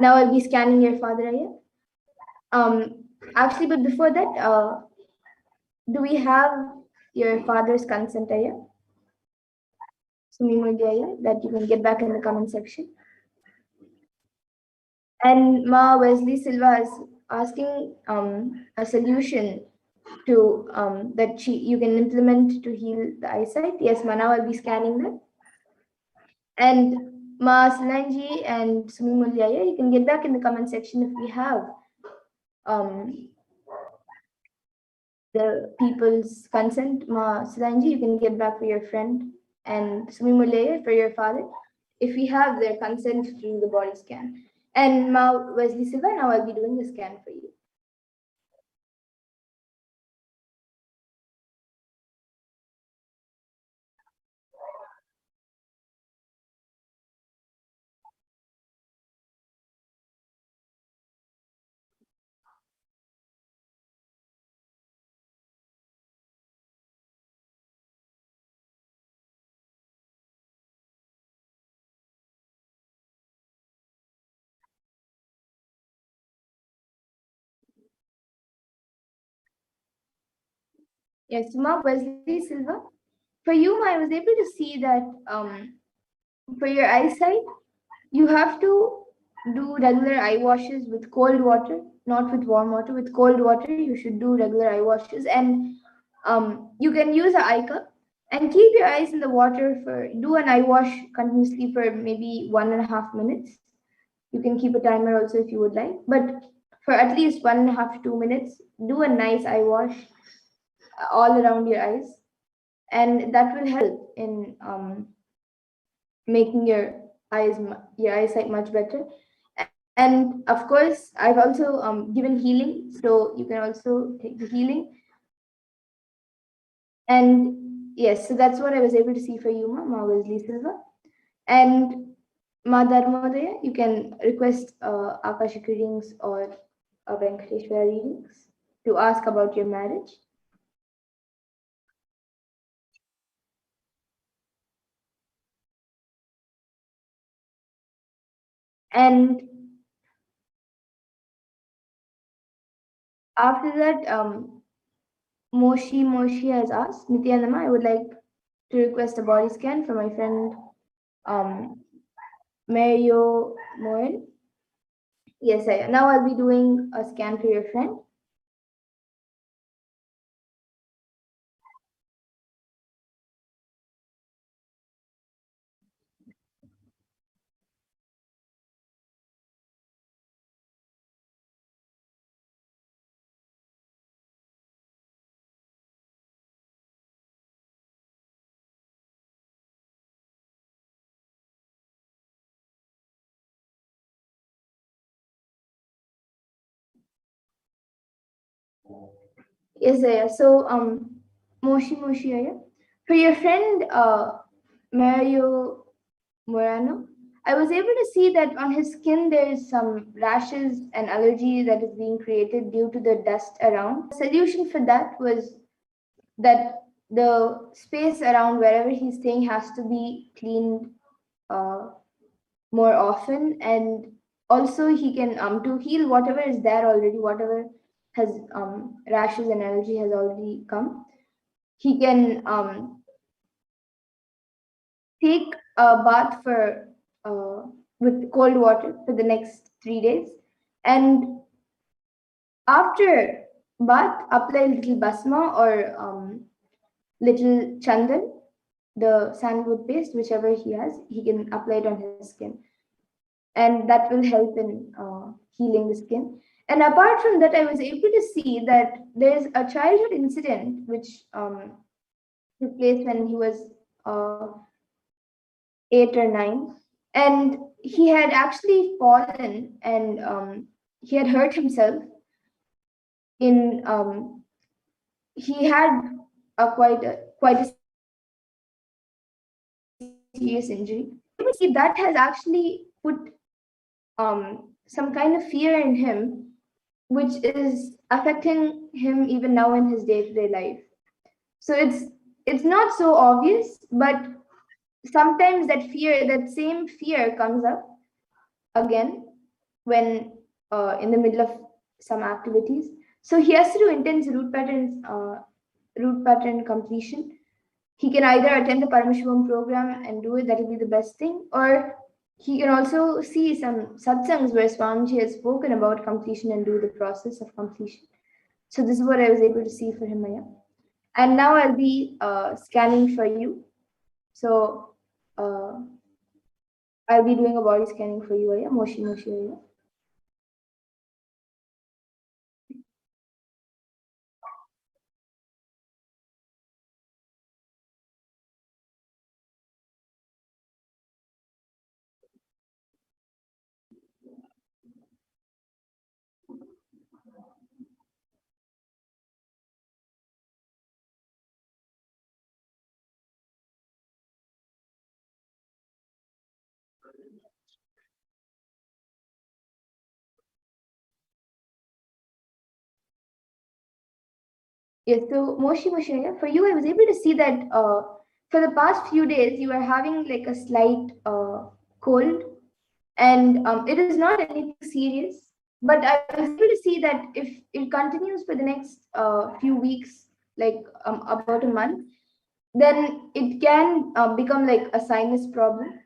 Now I'll be scanning your father, Aya. Actually, but before that, do we have your father's consent, Aya? That you can get back in the comment section. And Ma Wesley Silva is asking a solution to that you can implement to heal the eyesight. Yes, Ma, now I'll be scanning that. And Ma Solange and Sumi Mulyaya, you can get back in the comment section if we have the people's consent. Ma Solange, you can get back for your friend, and Sumi Mulyaya for your father if we have their consent to do the body scan. And Ma Wesley Silva, now I'll be doing the scan for you. Yes, Ma Wesley Silva. For you, Ma, I was able to see that for your eyesight, you have to do regular eye washes with cold water, not with warm water. With cold water, you should do regular eye washes, and you can use an eye cup and keep your eyes in the water for do an eye wash continuously for maybe 1.5 minutes. You can keep a timer also if you would like, but for at least 1.5 to 2 minutes, do a nice eye wash all around your eyes, and that will help in making your eyesight much better. And of course, I've also given healing, so you can also take the healing. And yes, so that's what I was able to see for you, Ma Wesley Silva. And Ma Dharmodaya, you can request Akashic readings or Venkateshwara readings to ask about your marriage. And after that, Moshi has asked, Nithyananda, I would like to request a body scan for my friend Mario Moen. Yes, now I'll be doing a scan for your friend. Yes, Aya. So, Moshi, Aya. For your friend, Mario Morano, I was able to see that on his skin there is some rashes and allergy that is being created due to the dust around. The solution for that was that the space around wherever he's staying has to be cleaned uh, more often, and also he can to heal whatever is there already, whatever has rashes and allergy has already come. He can take a bath for with cold water for the next 3 days, and after bath apply little basma or little chandan, the sandalwood paste, whichever he has, he can apply it on his skin, and that will help in healing the skin. And apart from that, I was able to see that there's a childhood incident which took place when he was 8 or 9, and he had actually fallen, and he had hurt himself in he had quite a serious injury. You see, that has actually put some kind of fear in him, which is affecting him even now in his day-to-day life. So it's not so obvious, but sometimes that same fear comes up again when in the middle of some activities. So he has to do intense root pattern completion. He can either attend the Paramashivoham program and do it, that will be the best thing, or he can also see some satsangs where Swamiji has spoken about completion and do the process of completion. So this is what I was able to see for him, Maya. And now I'll be scanning for you. So I'll be doing a body scanning for you, Aya. Moshi, Aya. Yes, so Moshi, Aya, for you, I was able to see that for the past few days, you are having like a slight cold, and it is not anything serious, but I was able to see that if it continues for the next few weeks, like about a month, then it can become like a sinus problem.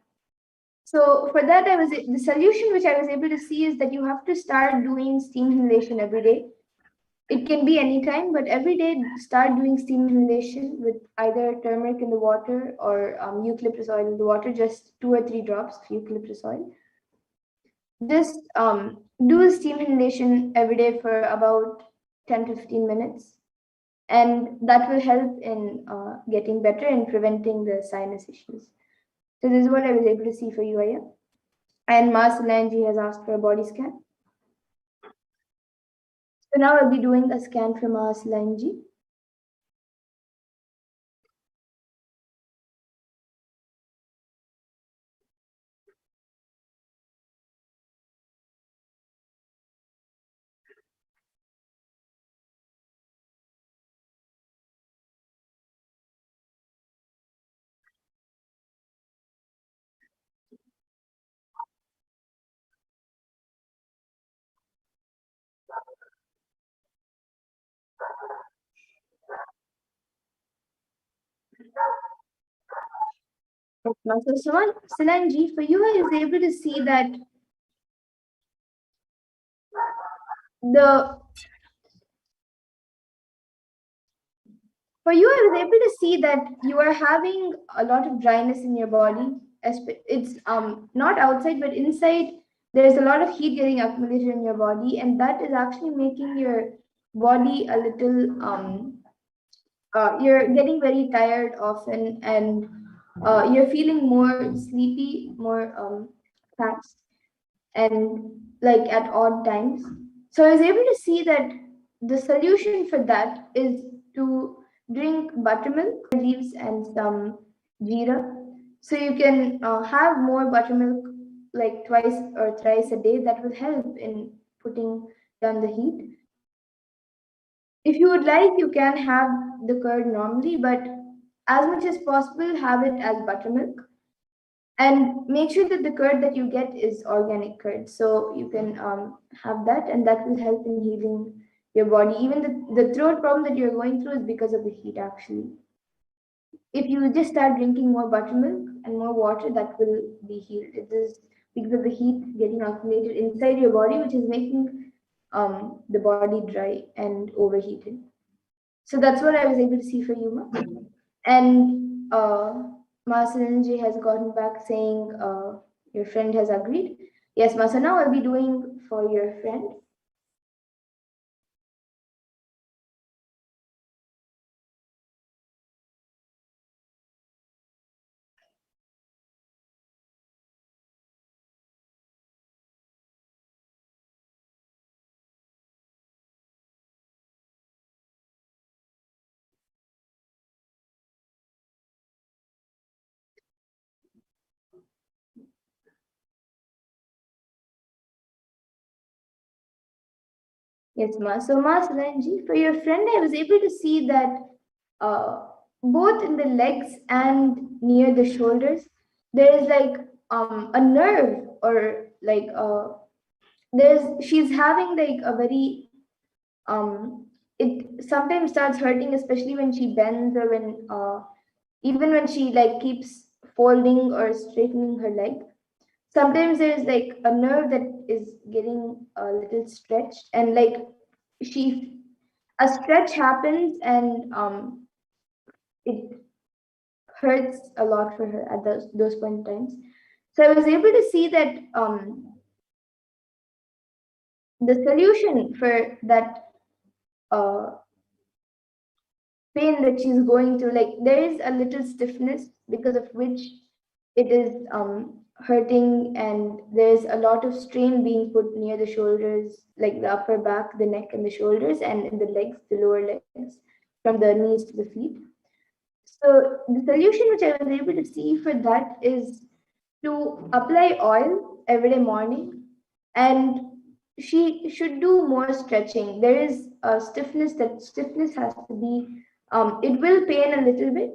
So for that, the solution which I was able to see is that you have to start doing steam inhalation every day. It can be anytime, but every day start doing steam inhalation with either turmeric in the water or eucalyptus oil in the water, just 2 or 3 drops of eucalyptus oil. Just do steam inhalation every day for about 10 to 15 minutes. And that will help in getting better and preventing the sinus issues. So this is what I was able to see for you, Aya. And Mars Solangi has asked for a body scan. So now I'll be doing a scan for Mars Solangi. So Solangi, for you, I was able to see that I was able to see that you are having a lot of dryness in your body. It's not outside, but inside. There's a lot of heat getting accumulated in your body, and that is actually making your body a little you're getting very tired often, and you're feeling more sleepy, more fast, and like at odd times. So I was able to see that the solution for that is to drink buttermilk, leaves, and some jeera. So you can have more buttermilk like twice or thrice a day. That will help in putting down the heat. If you would like, you can have the curd normally, but as much as possible, have it as buttermilk. And make sure that the curd that you get is organic curd. So you can have that, and that will help in healing your body. Even the throat problem that you're going through is because of the heat, actually. If you just start drinking more buttermilk and more water, that will be healed. It is because of the heat getting accumulated inside your body, which is making the body dry and overheated. So that's what I was able to see for you, Ma. And Masanji has gotten back saying your friend has agreed. Yes, Masa, now I'll be doing for your friend. Yes, Ma. So, Ma Salanji, for your friend, I was able to see that both in the legs and near the shoulders, there is like a nerve, or like she's having like a very it sometimes starts hurting, especially when she bends, or when even when she like keeps folding or straightening her leg. Sometimes there's like a nerve that is getting a little stretched, and like she a stretch happens, and it hurts a lot for her at those point in times. So I was able to see that the solution for that uh, pain that she's going through, like there is a little stiffness because of which it is hurting, and there's a lot of strain being put near the shoulders, like the upper back, the neck, and the shoulders, and in the legs, the lower legs, from the knees to the feet. So the solution which I was able to see for that is to apply oil every day morning, and she should do more stretching. There is a stiffness, that stiffness has to be it will pain a little bit,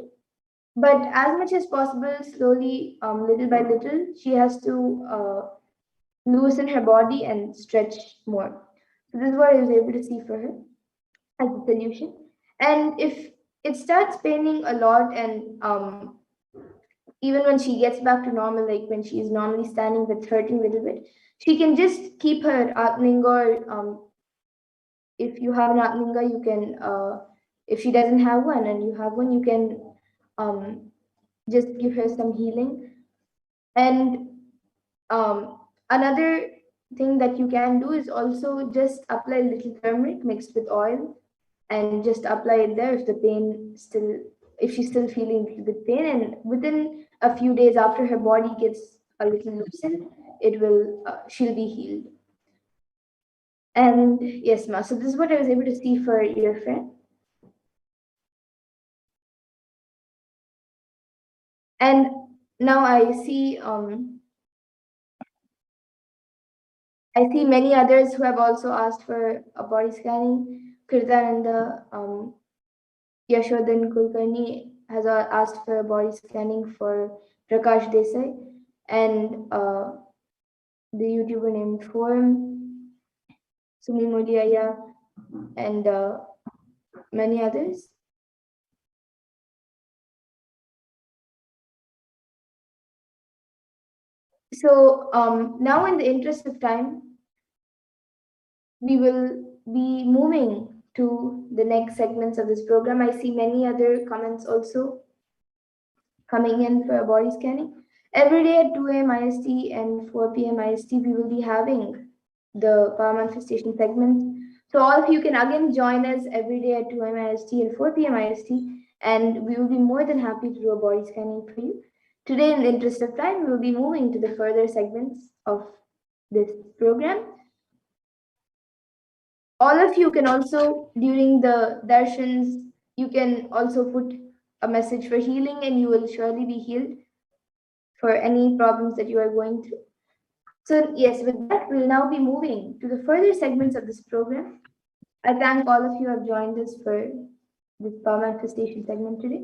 but as much as possible, slowly, little by little, she has to loosen her body and stretch more. So this is what I was able to see for her as a solution. And if it starts paining a lot, and even when she gets back to normal, like when she is normally standing but hurting a little bit, she can just keep her atlinga, or if you have an atlinga, you can, if she doesn't have one and you have one, you can just give her some healing. And another thing that you can do is also just apply little turmeric mixed with oil and just apply it there if the pain still, if she's still feeling a little bit pain, and within a few days after her body gets a little loosened, it will, she'll be healed. And yes, ma, so this is what I was able to see for your friend. And now I see many others who have also asked for a body scanning. Kirtananda Yashodhan Kulkarni has asked for a body scanning for Prakash Desai, and the YouTuber named Forum, Sumi Modiaya, and many others. So now, in the interest of time, we will be moving to the next segments of this program. I see many other comments also coming in for a body scanning. Every day at 2 a.m. IST and 4 p.m. IST, we will be having the power manifestation segments. So all of you can again join us every day at 2 a.m. IST and 4 p.m. IST, and we will be more than happy to do a body scanning for you. Today, in the interest of time, we will be moving to the further segments of this program. All of you can also, during the darshans, you can also put a message for healing, and you will surely be healed for any problems that you are going through. So yes, with that, we'll now be moving to the further segments of this program. I thank all of you who have joined us for this power manifestation segment today.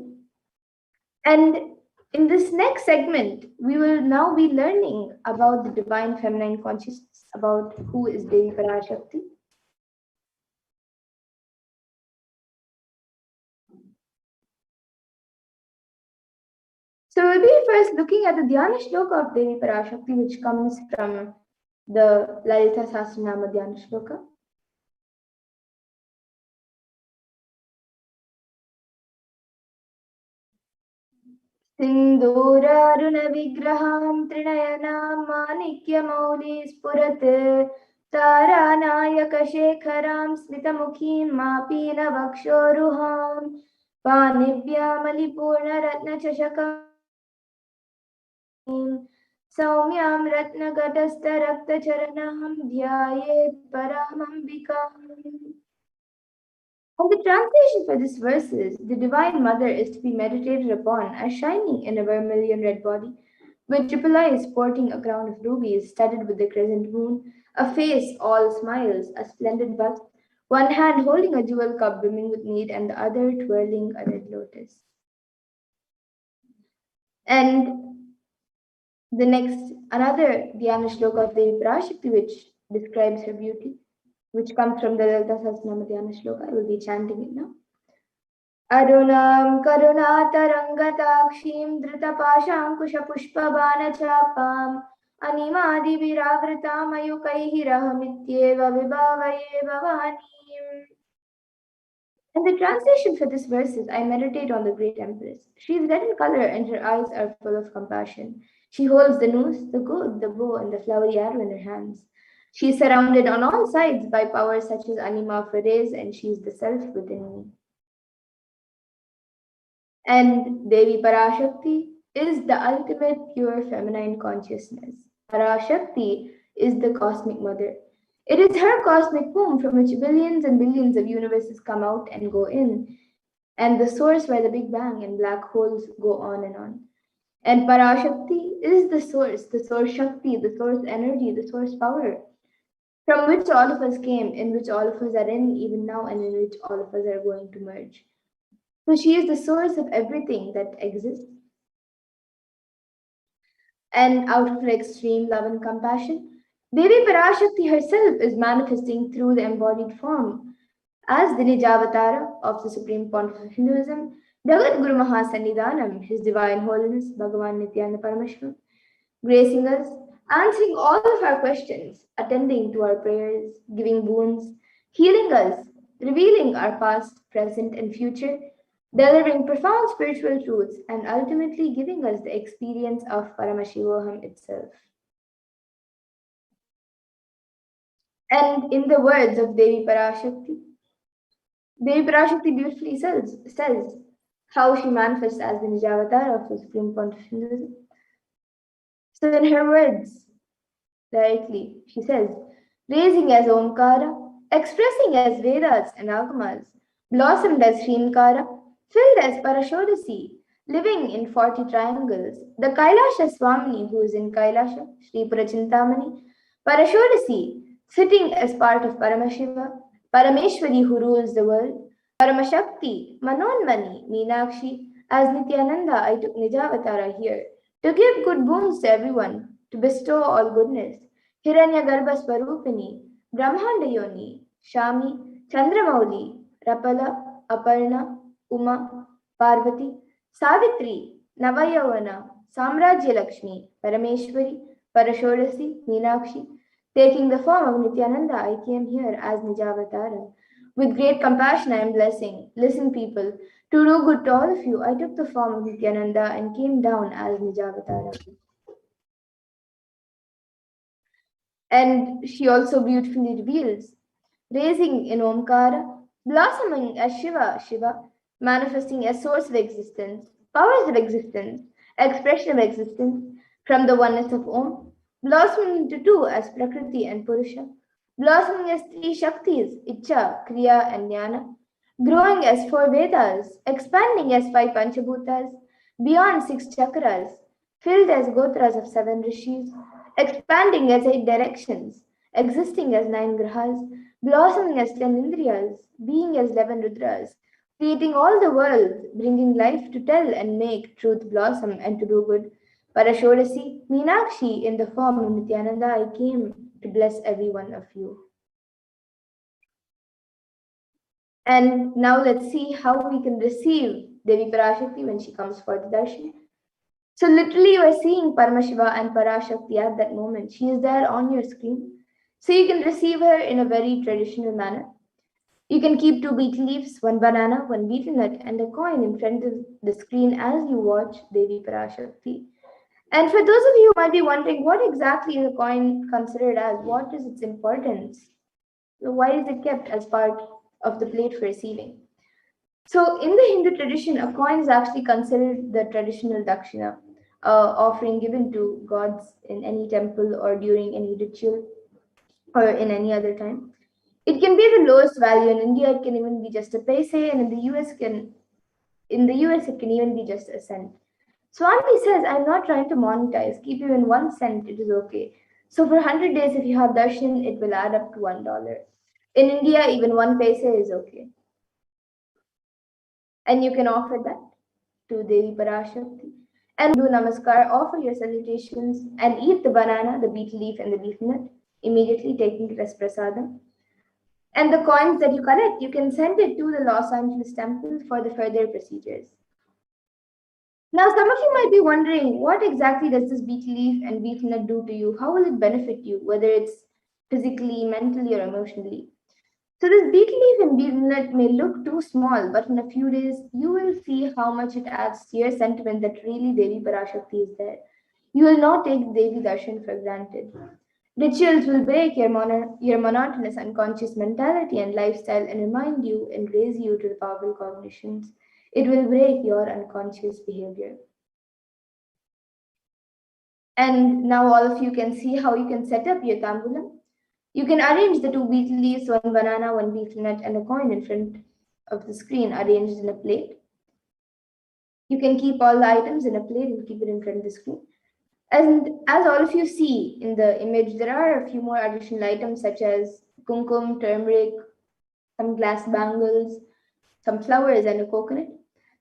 And in this next segment, we will now be learning about the divine feminine consciousness, about who is Devi Parashakti. So we'll be first looking at the Dhyana Shloka of Devi Parashakti, which comes from the Lalita Sahasranama Dhyana Shloka. सिन्दूरारुणविग्रहां त्रिनयनां माणिक्यमौलिः स्फुरत् तारानायकशेखरां स्मितमुखीं मापीनवक्षोरुहां पाणिभ्यामलिपूर्णरत्नचषकां सौम्यां रत्नघटस्थरक्तचरणां ध्यायेत् परामम्बिकाम्. And the translation for this verse is, the Divine Mother is to be meditated upon as shining in a vermilion red body, with triple eyes sporting a crown of rubies studded with the crescent moon, a face all smiles, a splendid bust, one hand holding a jewel cup brimming with mead, and the other twirling a red lotus. And the next, another Dhyana Shloka of Devi Parashakti, which describes her beauty, which comes from the Lalita Sahasranama Dhyana Shloka. I will be chanting it now. Arunam karunatarangataakshim dhritapaashankushpushpabanachapam animadiviravrtam ayukaihirahamityeva vibhavaye bhavanim. And the translation for this verse is, I meditate on the great empress. She is red in color and her eyes are full of compassion. She holds the noose, the gourd, the bow, and the flowery arrow in her hands. She is surrounded on all sides by powers such as Anima Ferez, and she is the self within me. And Devi Parashakti is the ultimate pure feminine consciousness. Parashakti is the cosmic mother. It is her cosmic womb from which billions and billions of universes come out and go in, and the source where the Big Bang and black holes go on and on. And Parashakti is the source Shakti, the source energy, the source power, from which all of us came, in which all of us are in even now, and in which all of us are going to merge. So she is the source of everything that exists. And out of her extreme love and compassion, Devi Parashakti herself is manifesting through the embodied form As the Nijavatara of the Supreme Pontiff of Hinduism, Jagat Guru Mahasannidhanam, His Divine Holiness Bhagavan Nithyananda Paramashivam, gracing us, answering all of our questions, attending to our prayers, giving boons, healing us, revealing our past, present, and future, delivering profound spiritual truths, and ultimately giving us the experience of Paramashivoham itself. And in the words of Devi Parashakti beautifully says how she manifests as the Nijavatara of the Supreme Pontiff of Hinduism. So in her words, directly, she says, raising as Omkara, expressing as Vedas and Agamas, blossomed as Srimkara, filled as Parashodasi, living in 40 triangles, the Kailasha Swamini who is in Kailasha, Sri Purachintamani, Parashodasi, sitting as part of Paramashiva, Parameshwari who rules the world, Paramashakti, Manonmani, Meenakshi, as Nithyananda I took Nijavatara here, to give good boons to everyone, to bestow all goodness, Hiranyagarbha Swarupini, Brahmanda Yoni, Shami, Chandramauli, Rapala, Aparna, Uma, Parvati, Savitri, Navayavana, Samrajya Lakshmi, Parameshwari, Parashodasi, Meenakshi. Taking the form of Nithyananda, I came here as Nijavatara. With great compassion I am blessing. Listen, people, to do good to all of you, I took the form of Nithyananda and came down as Nijavatara. And she also beautifully reveals, raising in Omkara, blossoming as Shiva, manifesting as source of existence, powers of existence, expression of existence, from the oneness of Om, blossoming into two as Prakriti and Purusha, blossoming as three Shaktis, Icha, Kriya, and Jnana, growing as four Vedas, expanding as five Panchabhutas, beyond six chakras, filled as Gotras of seven Rishis, expanding as eight directions, existing as nine Grahas, blossoming as 10 Indriyas, being as 11 Rudras, creating all the world, bringing life to tell and make truth blossom and to do good. Parashodasi, Meenakshi, in the form of Nithyananda, I came to bless every one of you. And now let's see how we can receive Devi Parashakti when she comes for the darshan. So literally you are seeing Paramashiva and Parashakti at that moment. She is there on your screen. So you can receive her in a very traditional manner. You can keep two betel leaves, one banana, one betel nut, and a coin in front of the screen as you watch Devi Parashakti. And for those of you who might be wondering, what exactly is a coin considered as? What is its importance? Why is it kept as part of the plate for receiving? So in the Hindu tradition, a coin is actually considered the traditional dakshina, offering given to gods in any temple or during any ritual or in any other time. It can be the lowest value. In India, it can even be just a paise, and in the US, it can even be just a cent. Swami says, I'm not trying to monetize. Keep even 1 cent, it is okay. So for 100 days, if you have darshan, it will add up to $1. In India, even 1 paise is okay. And you can offer that to Devi Parashakti. And do namaskar, offer your salutations, and eat the banana, the betel leaf, and the betel nut, immediately taking it as prasadam. And the coins that you collect, you can send it to the Los Angeles temple for the further procedures. Now, some of you might be wondering, what exactly does this betel leaf and betel nut do to you? How will it benefit you, whether it's physically, mentally, or emotionally? So this betel leaf and betel nut may look too small, but in a few days, you will see how much it adds to your sentiment that really Devi Parashakti is there. You will not take Devi Darshan for granted. Rituals will break your monotonous unconscious mentality and lifestyle and remind you and raise you to the powerful cognitions. It will break your unconscious behavior. And now all of you can see how you can set up your tambulam. You can arrange the two betel leaves, one banana, one betel nut, and a coin in front of the screen arranged in a plate. You can keep all the items in a plate and keep it in front of the screen. And as all of you see in the image, there are a few more additional items such as kumkum, turmeric, some glass bangles, some flowers, and a coconut.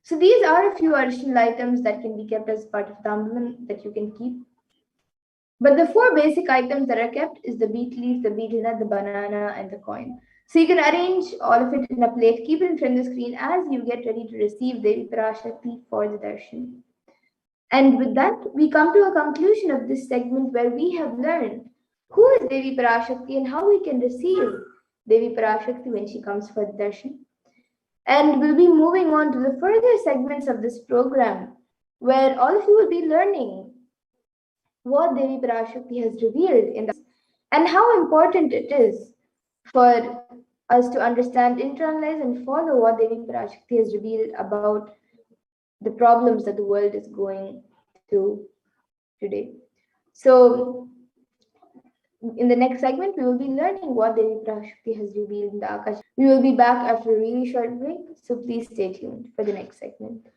So these are a few additional items that can be kept as part of tambulam that you can keep. But the 4 basic items that are kept is the betel leaf, the betel nut, the banana, and the coin. So you can arrange all of it in a plate, keep it in front of the screen as you get ready to receive Devi Parashakti for the darshan. And with that, we come to a conclusion of this segment where we have learned who is Devi Parashakti and how we can receive Devi Parashakti when she comes for the darshan. And we'll be moving on to the further segments of this program where all of you will be learning what Devi Parashakti has revealed in the and how important it is for us to understand, internalize, and follow what Devi Parashakti has revealed about the problems that the world is going through today. So, in the next segment, we will be learning what Devi Parashakti has revealed in the Akashic. We will be back after a really short break, so please stay tuned for the next segment.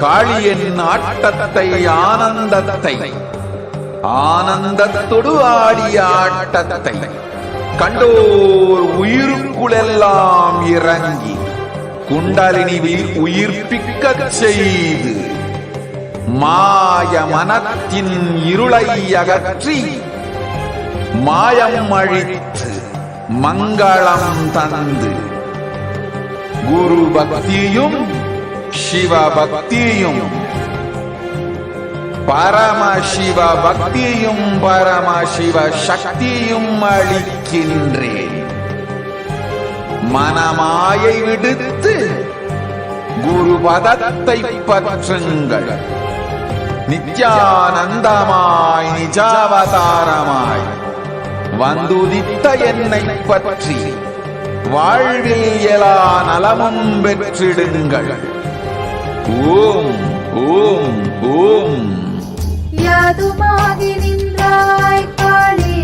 காளியின் ஆட்டத்தை ஆனந்தத்தை ஆனந்தத்தொடு ஆடிய ஆட்டத்தை கண்டோர் உயிருக்குளெல்லாம் இறங்கி குண்டலினிவில் உயிர்ப்பிக்கச் செய்து மாய மனத்தின் இருளை அகற்றி மாயம் அழித்து மங்களம் தந்து குரு பக்தியும் சிவ பக்தியும் பரமசிவ பக்தியும் பரமசிவ சக்தியும் அளிக்கின்றேன். மனமாயை விடுத்து குரு பதத்தை பற்றுங்கள். நித்யானந்தமாய் நிஜாவதாரமாய் வந்துதித்த என்னை பற்றி வாழ்வில் எல்லா நலமும் பெற்றிடுங்கள். ஓம் ஓம் ஓம். யாதுமாகி நின்றாய் காளி,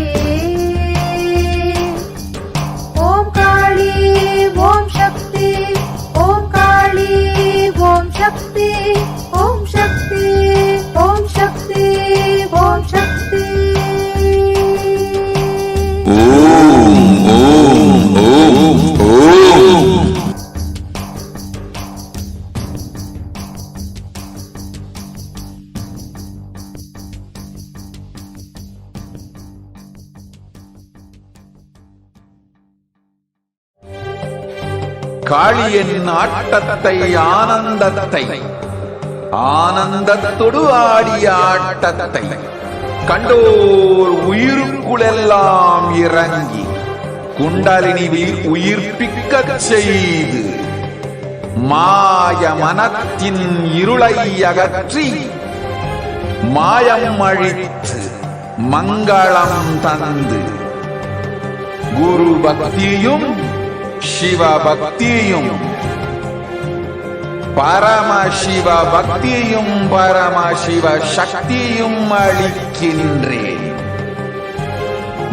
ஓம் காளி ஓம் சக்தி, ஓம் காளி ஓம் சக்தி, ஓம் சக்தி ஓம் சக்தி ஓம் சக்தி. ஓம் ஓம் ஓம் ஓம். காளியின் ஆட்டத்தை ஆனந்தத்தை ஆனந்தத்தொடு ஆடிய ஆட்டத்தை கண்டோர் உயிருக்குளெல்லாம் இறங்கி குண்டலினிவில் உயிர்ப்பிக்கச் செய்து மாய மனத்தின் இருளை அகற்றி மாயம் அழித்து மங்களம் தந்து குரு பக்தியும் சிவ பக்தியும் பரமசிவ பக்தியும் பரமசிவ சக்தியும் அளிக்கின்றேன்.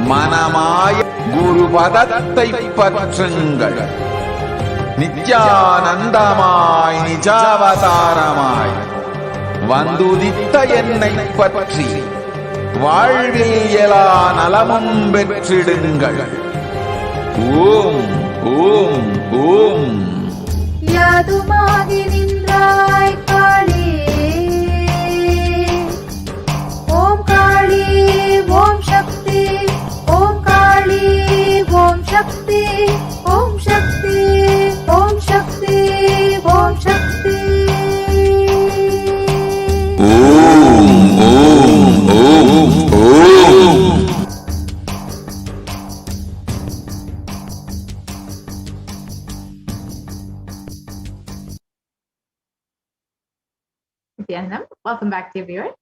மனமாய குருபதத்தை பற்றுங்கள். நித்யானந்தமாய் நிஜாவதாரமாய் வந்துதித்த என்னை பற்றி வாழ்வில் எல்லா நலமும் பெற்றிடுங்கள். ஓம் ஓம் ஓம். யாதுமாகி நின்றாய் காளி, ஓம் காளி ஓம் சக்தி, ஓம் காளி ஓம் சக்தி, ஓம் சக்தி ஓம் சக்தி ஓம் சக்தி. ஓம் ஓம் ஓம் ஓம். Nithyanandam, welcome back to viewers.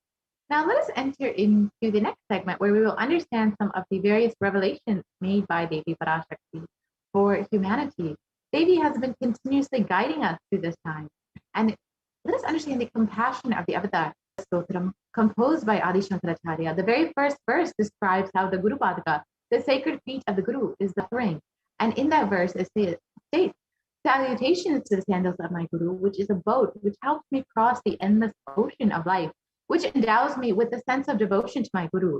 Now let us enter into the next segment where we will understand some of the various revelations made by Devi Parashakti for humanity. Devi has been continuously guiding us through this time. And let us understand the compassion of the Avatar Stotram composed by Adi Shankaracharya. The very first verse describes how the Guru Padaka, the sacred feet of the Guru, is suffering. And in that verse it states, "Salutations to the sandals of my Guru, which is a boat which helps me cross the endless ocean of life, which endows me with a sense of devotion to my Guru."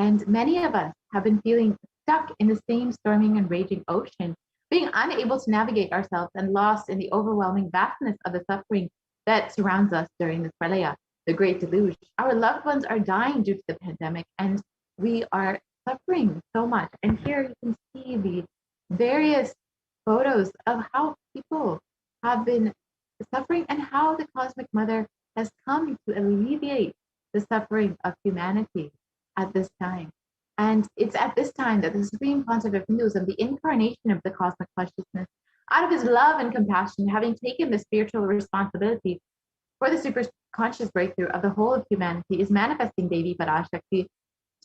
And many of us have been feeling stuck in the same storming and raging ocean, being unable to navigate ourselves and lost in the overwhelming vastness of the suffering that surrounds us during this pralaya, the great deluge. Our loved ones are dying due to the pandemic, and we are suffering so much. And here you can see the various photos of how people have been suffering and how the Cosmic Mother has come to alleviate the suffering of humanity at this time. And it's at this time that the Supreme Concept of Hinduism, the incarnation of the cosmic consciousness, out of his love and compassion, having taken the spiritual responsibility for the super conscious breakthrough of the whole of humanity, is manifesting Devi Parashakti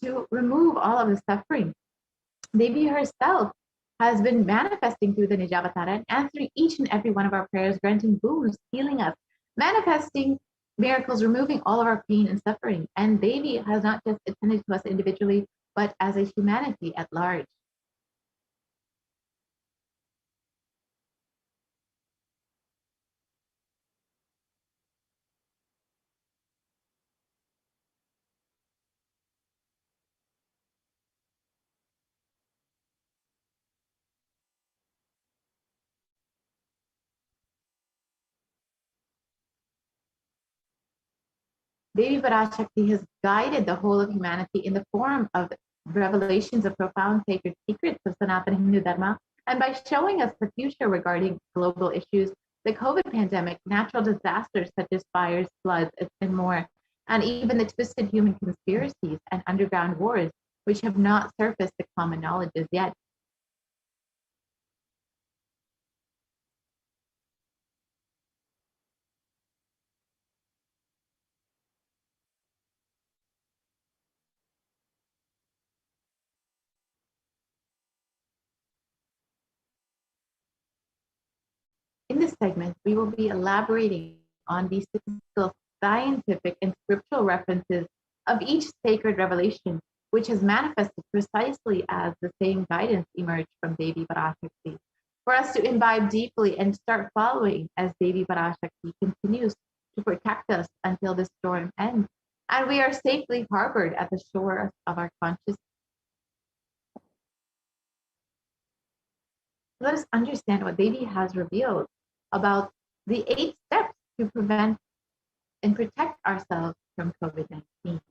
to remove all of the suffering. Devi herself has been manifesting through the Nijavatara and answering each and every one of our prayers, granting boons, healing us, manifesting miracles, removing all of our pain and suffering. And Devi has not just attended to us individually, but as a humanity at large. Devi Parashakti has guided the whole of humanity in the form of revelations of profound sacred secrets of Sanatana Hindu Dharma, and by showing us the future regarding global issues, the COVID pandemic, natural disasters such as fires, floods, and more, and even the twisted human conspiracies and underground wars, which have not surfaced to common knowledge as yet. In this segment, we will be elaborating on the statistical, scientific, and scriptural references of each sacred revelation, which has manifested precisely as the same guidance emerged from Devi Parashakti, for us to imbibe deeply and start following as Devi Parashakti continues to protect us until the storm ends, and we are safely harbored at the shore of our consciousness. Let us understand what Devi has revealed about the 8 steps to prevent and protect ourselves from COVID-19.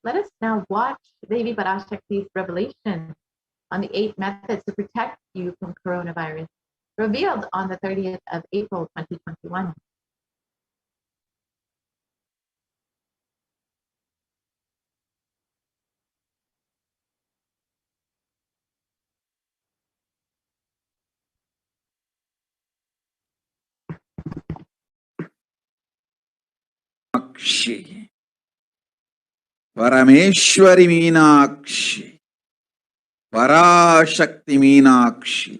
Let us now watch Devi Parashakti's revelation on the 8 methods to protect you from coronavirus, revealed on the 30th of April, 2021. Parameshwari Meenakshi, Parashakti Meenakshi,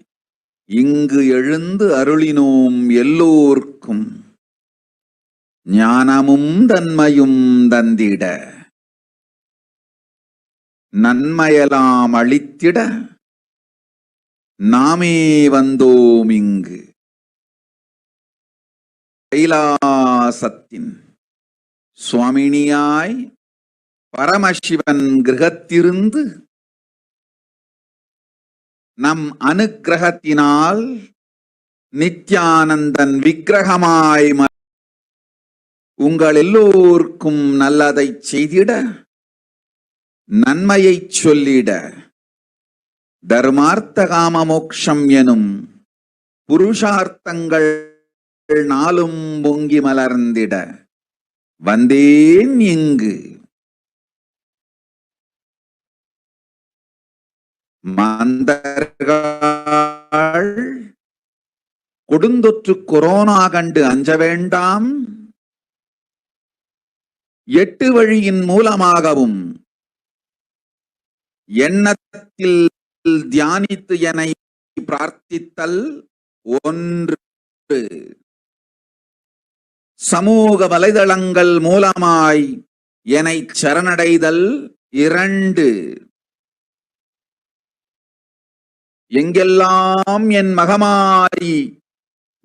இங்கு எழுந்து அருளினோம் எல்லோர்க்கும் ஞானமும் தன்மையும் தந்திட, நன்மையெல்லாம் அளித்திட நாமே வந்தோம் இங்கு. கைலாசத்தின் சுவாமினியாய் பரமசிவன் கிரகத்திருந்து நம் அனுக்கிரகத்தினால் நித்யானந்தன் விக்கிரகமாய் உங்கள் எல்லோருக்கும் நல்லதை செய்திட, நன்மையை சொல்லிட, தர்மார்த்த காம மோக்ஷம் எனும் புருஷார்த்தங்கள் நாளும் பொங்கி மலர்ந்திட வந்தேன் இங்கு. மாந்தர்கள் கொடுந்தொற்று கொரோனா கண்டு அஞ்ச வேண்டாம். 8 வழியின் மூலமாகவும் எண்ணத்தில் தியானித்து என்னை பிரார்த்தித்தல் 1, சமூக வலைதளங்கள் மூலமாய் என்னை சரணடைதல் 2, எங்கெல்லாம் என் மகமாரி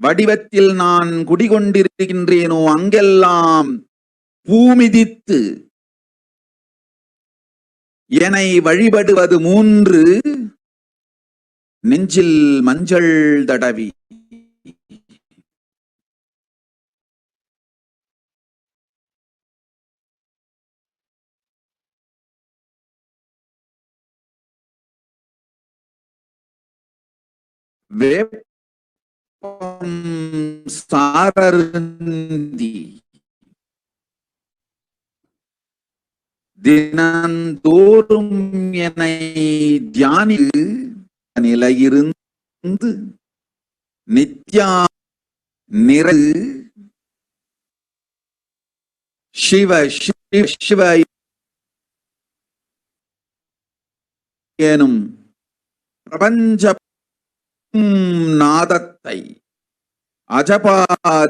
வடிவத்தில் நான் குடிகொண்டிருக்கின்றேனோ அங்கெல்லாம் பூமிதித்து என்னை வழிபடுவது 3, நெஞ்சில் மஞ்சள் தடவி வேப்பம் சாரருந்தி தினந்தோறும் என்னை தியானி நிலையிருந்து நித்யா நிறை சிவ சிவ எனும் பிரபஞ்ச நாதத்தை அஜபா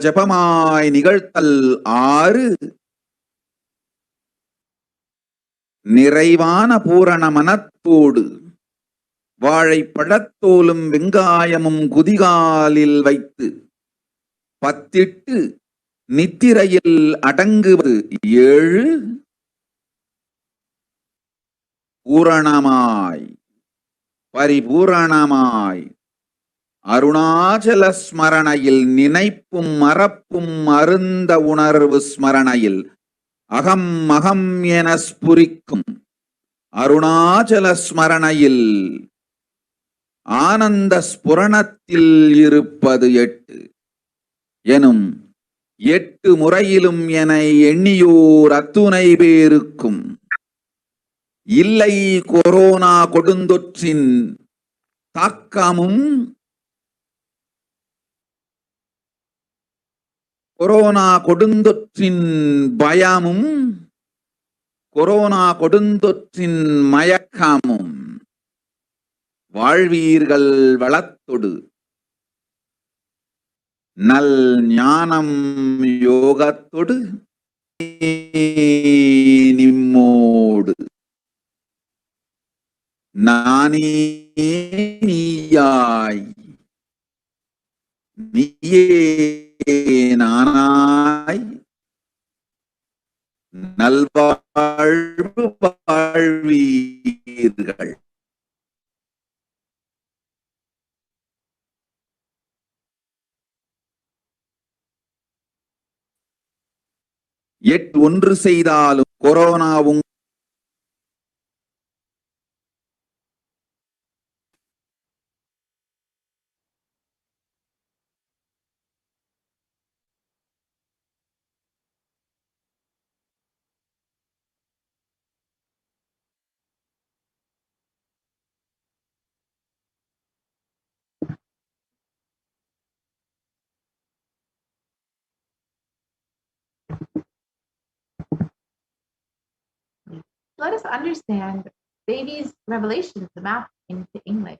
ஜபமாய் நிகழ்த்தல் 6, நிறைவான பூரண மனத்தோடு வாழைப்பழத்தோலும் வெங்காயமும் குதிகாலில் வைத்து 10 நித்திரையில் அடங்குவது 7, பூரணமாய் பரிபூரணமாய் அருணாச்சல ஸ்மரணையில் நினைப்பும் மறப்பும் அருந்த உணர்வு ஸ்மரணையில் அகம் அகம் என ஸ்புரிக்கும் அருணாச்சல ஸ்மரணையில் ஆனந்த ஸ்புரணத்தில் இருப்பது 8 எனும் 8 முறையிலும் என எண்ணியோர் அத்துணை பேருக்கும் இல்லை கொரோனா கொடுந்தொற்றின் தாக்கமும் கொரோனா கொடுந்தொற்றின் பயமும் கொரோனா கொடுந்தொற்றின் மயக்கமும் வாழ்வீர்கள் வளத்தொடு நல் ஞானம் யோகத்தொடு நிம்மோடு நானே நீயாய் நீயே நானாய் நல்வாழ்வு வாழ்வீர்கள். ஒன்று செய்தாலும் கொரோனாவும் let us understand Devi's revelations mapped into English.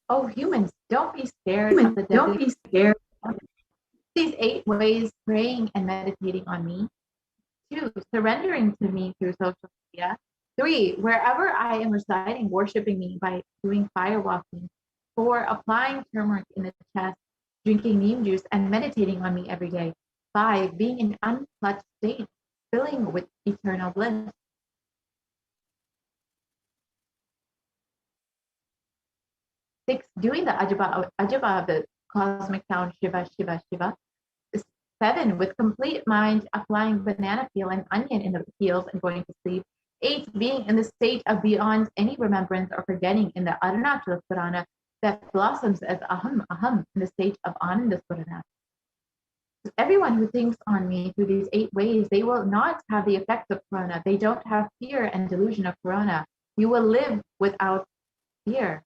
Oh, humans, don't be scared of the Don't be scared. These 8 ways praying and meditating on me. 2, surrendering to me through social media. 3, wherever I am residing, worshiping me by doing fire walking. 4, applying turmeric in the chest, drinking neem juice, and meditating on me every day. 5, being in unclutched state, filling with eternal bliss. 6, doing the ajaba of the cosmic sound Shiva, Shiva, Shiva. 7, with complete mind, applying banana peel and onion in the peels and going to sleep. 8, being in the state of beyond any remembrance or forgetting in the Arunachala Purana that blossoms as aham, aham in the state of Ananda Purana. Everyone who thinks on me through these 8 ways, they will not have the effects of Purana. They don't have fear and delusion of Purana. You will live without fear.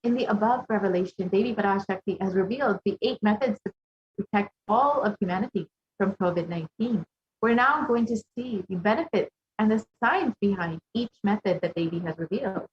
In the above revelation, Devi Parashakti has revealed the 8 methods to protect all of humanity from COVID-19. We're now going to see the benefits and the science behind each method that Devi has revealed.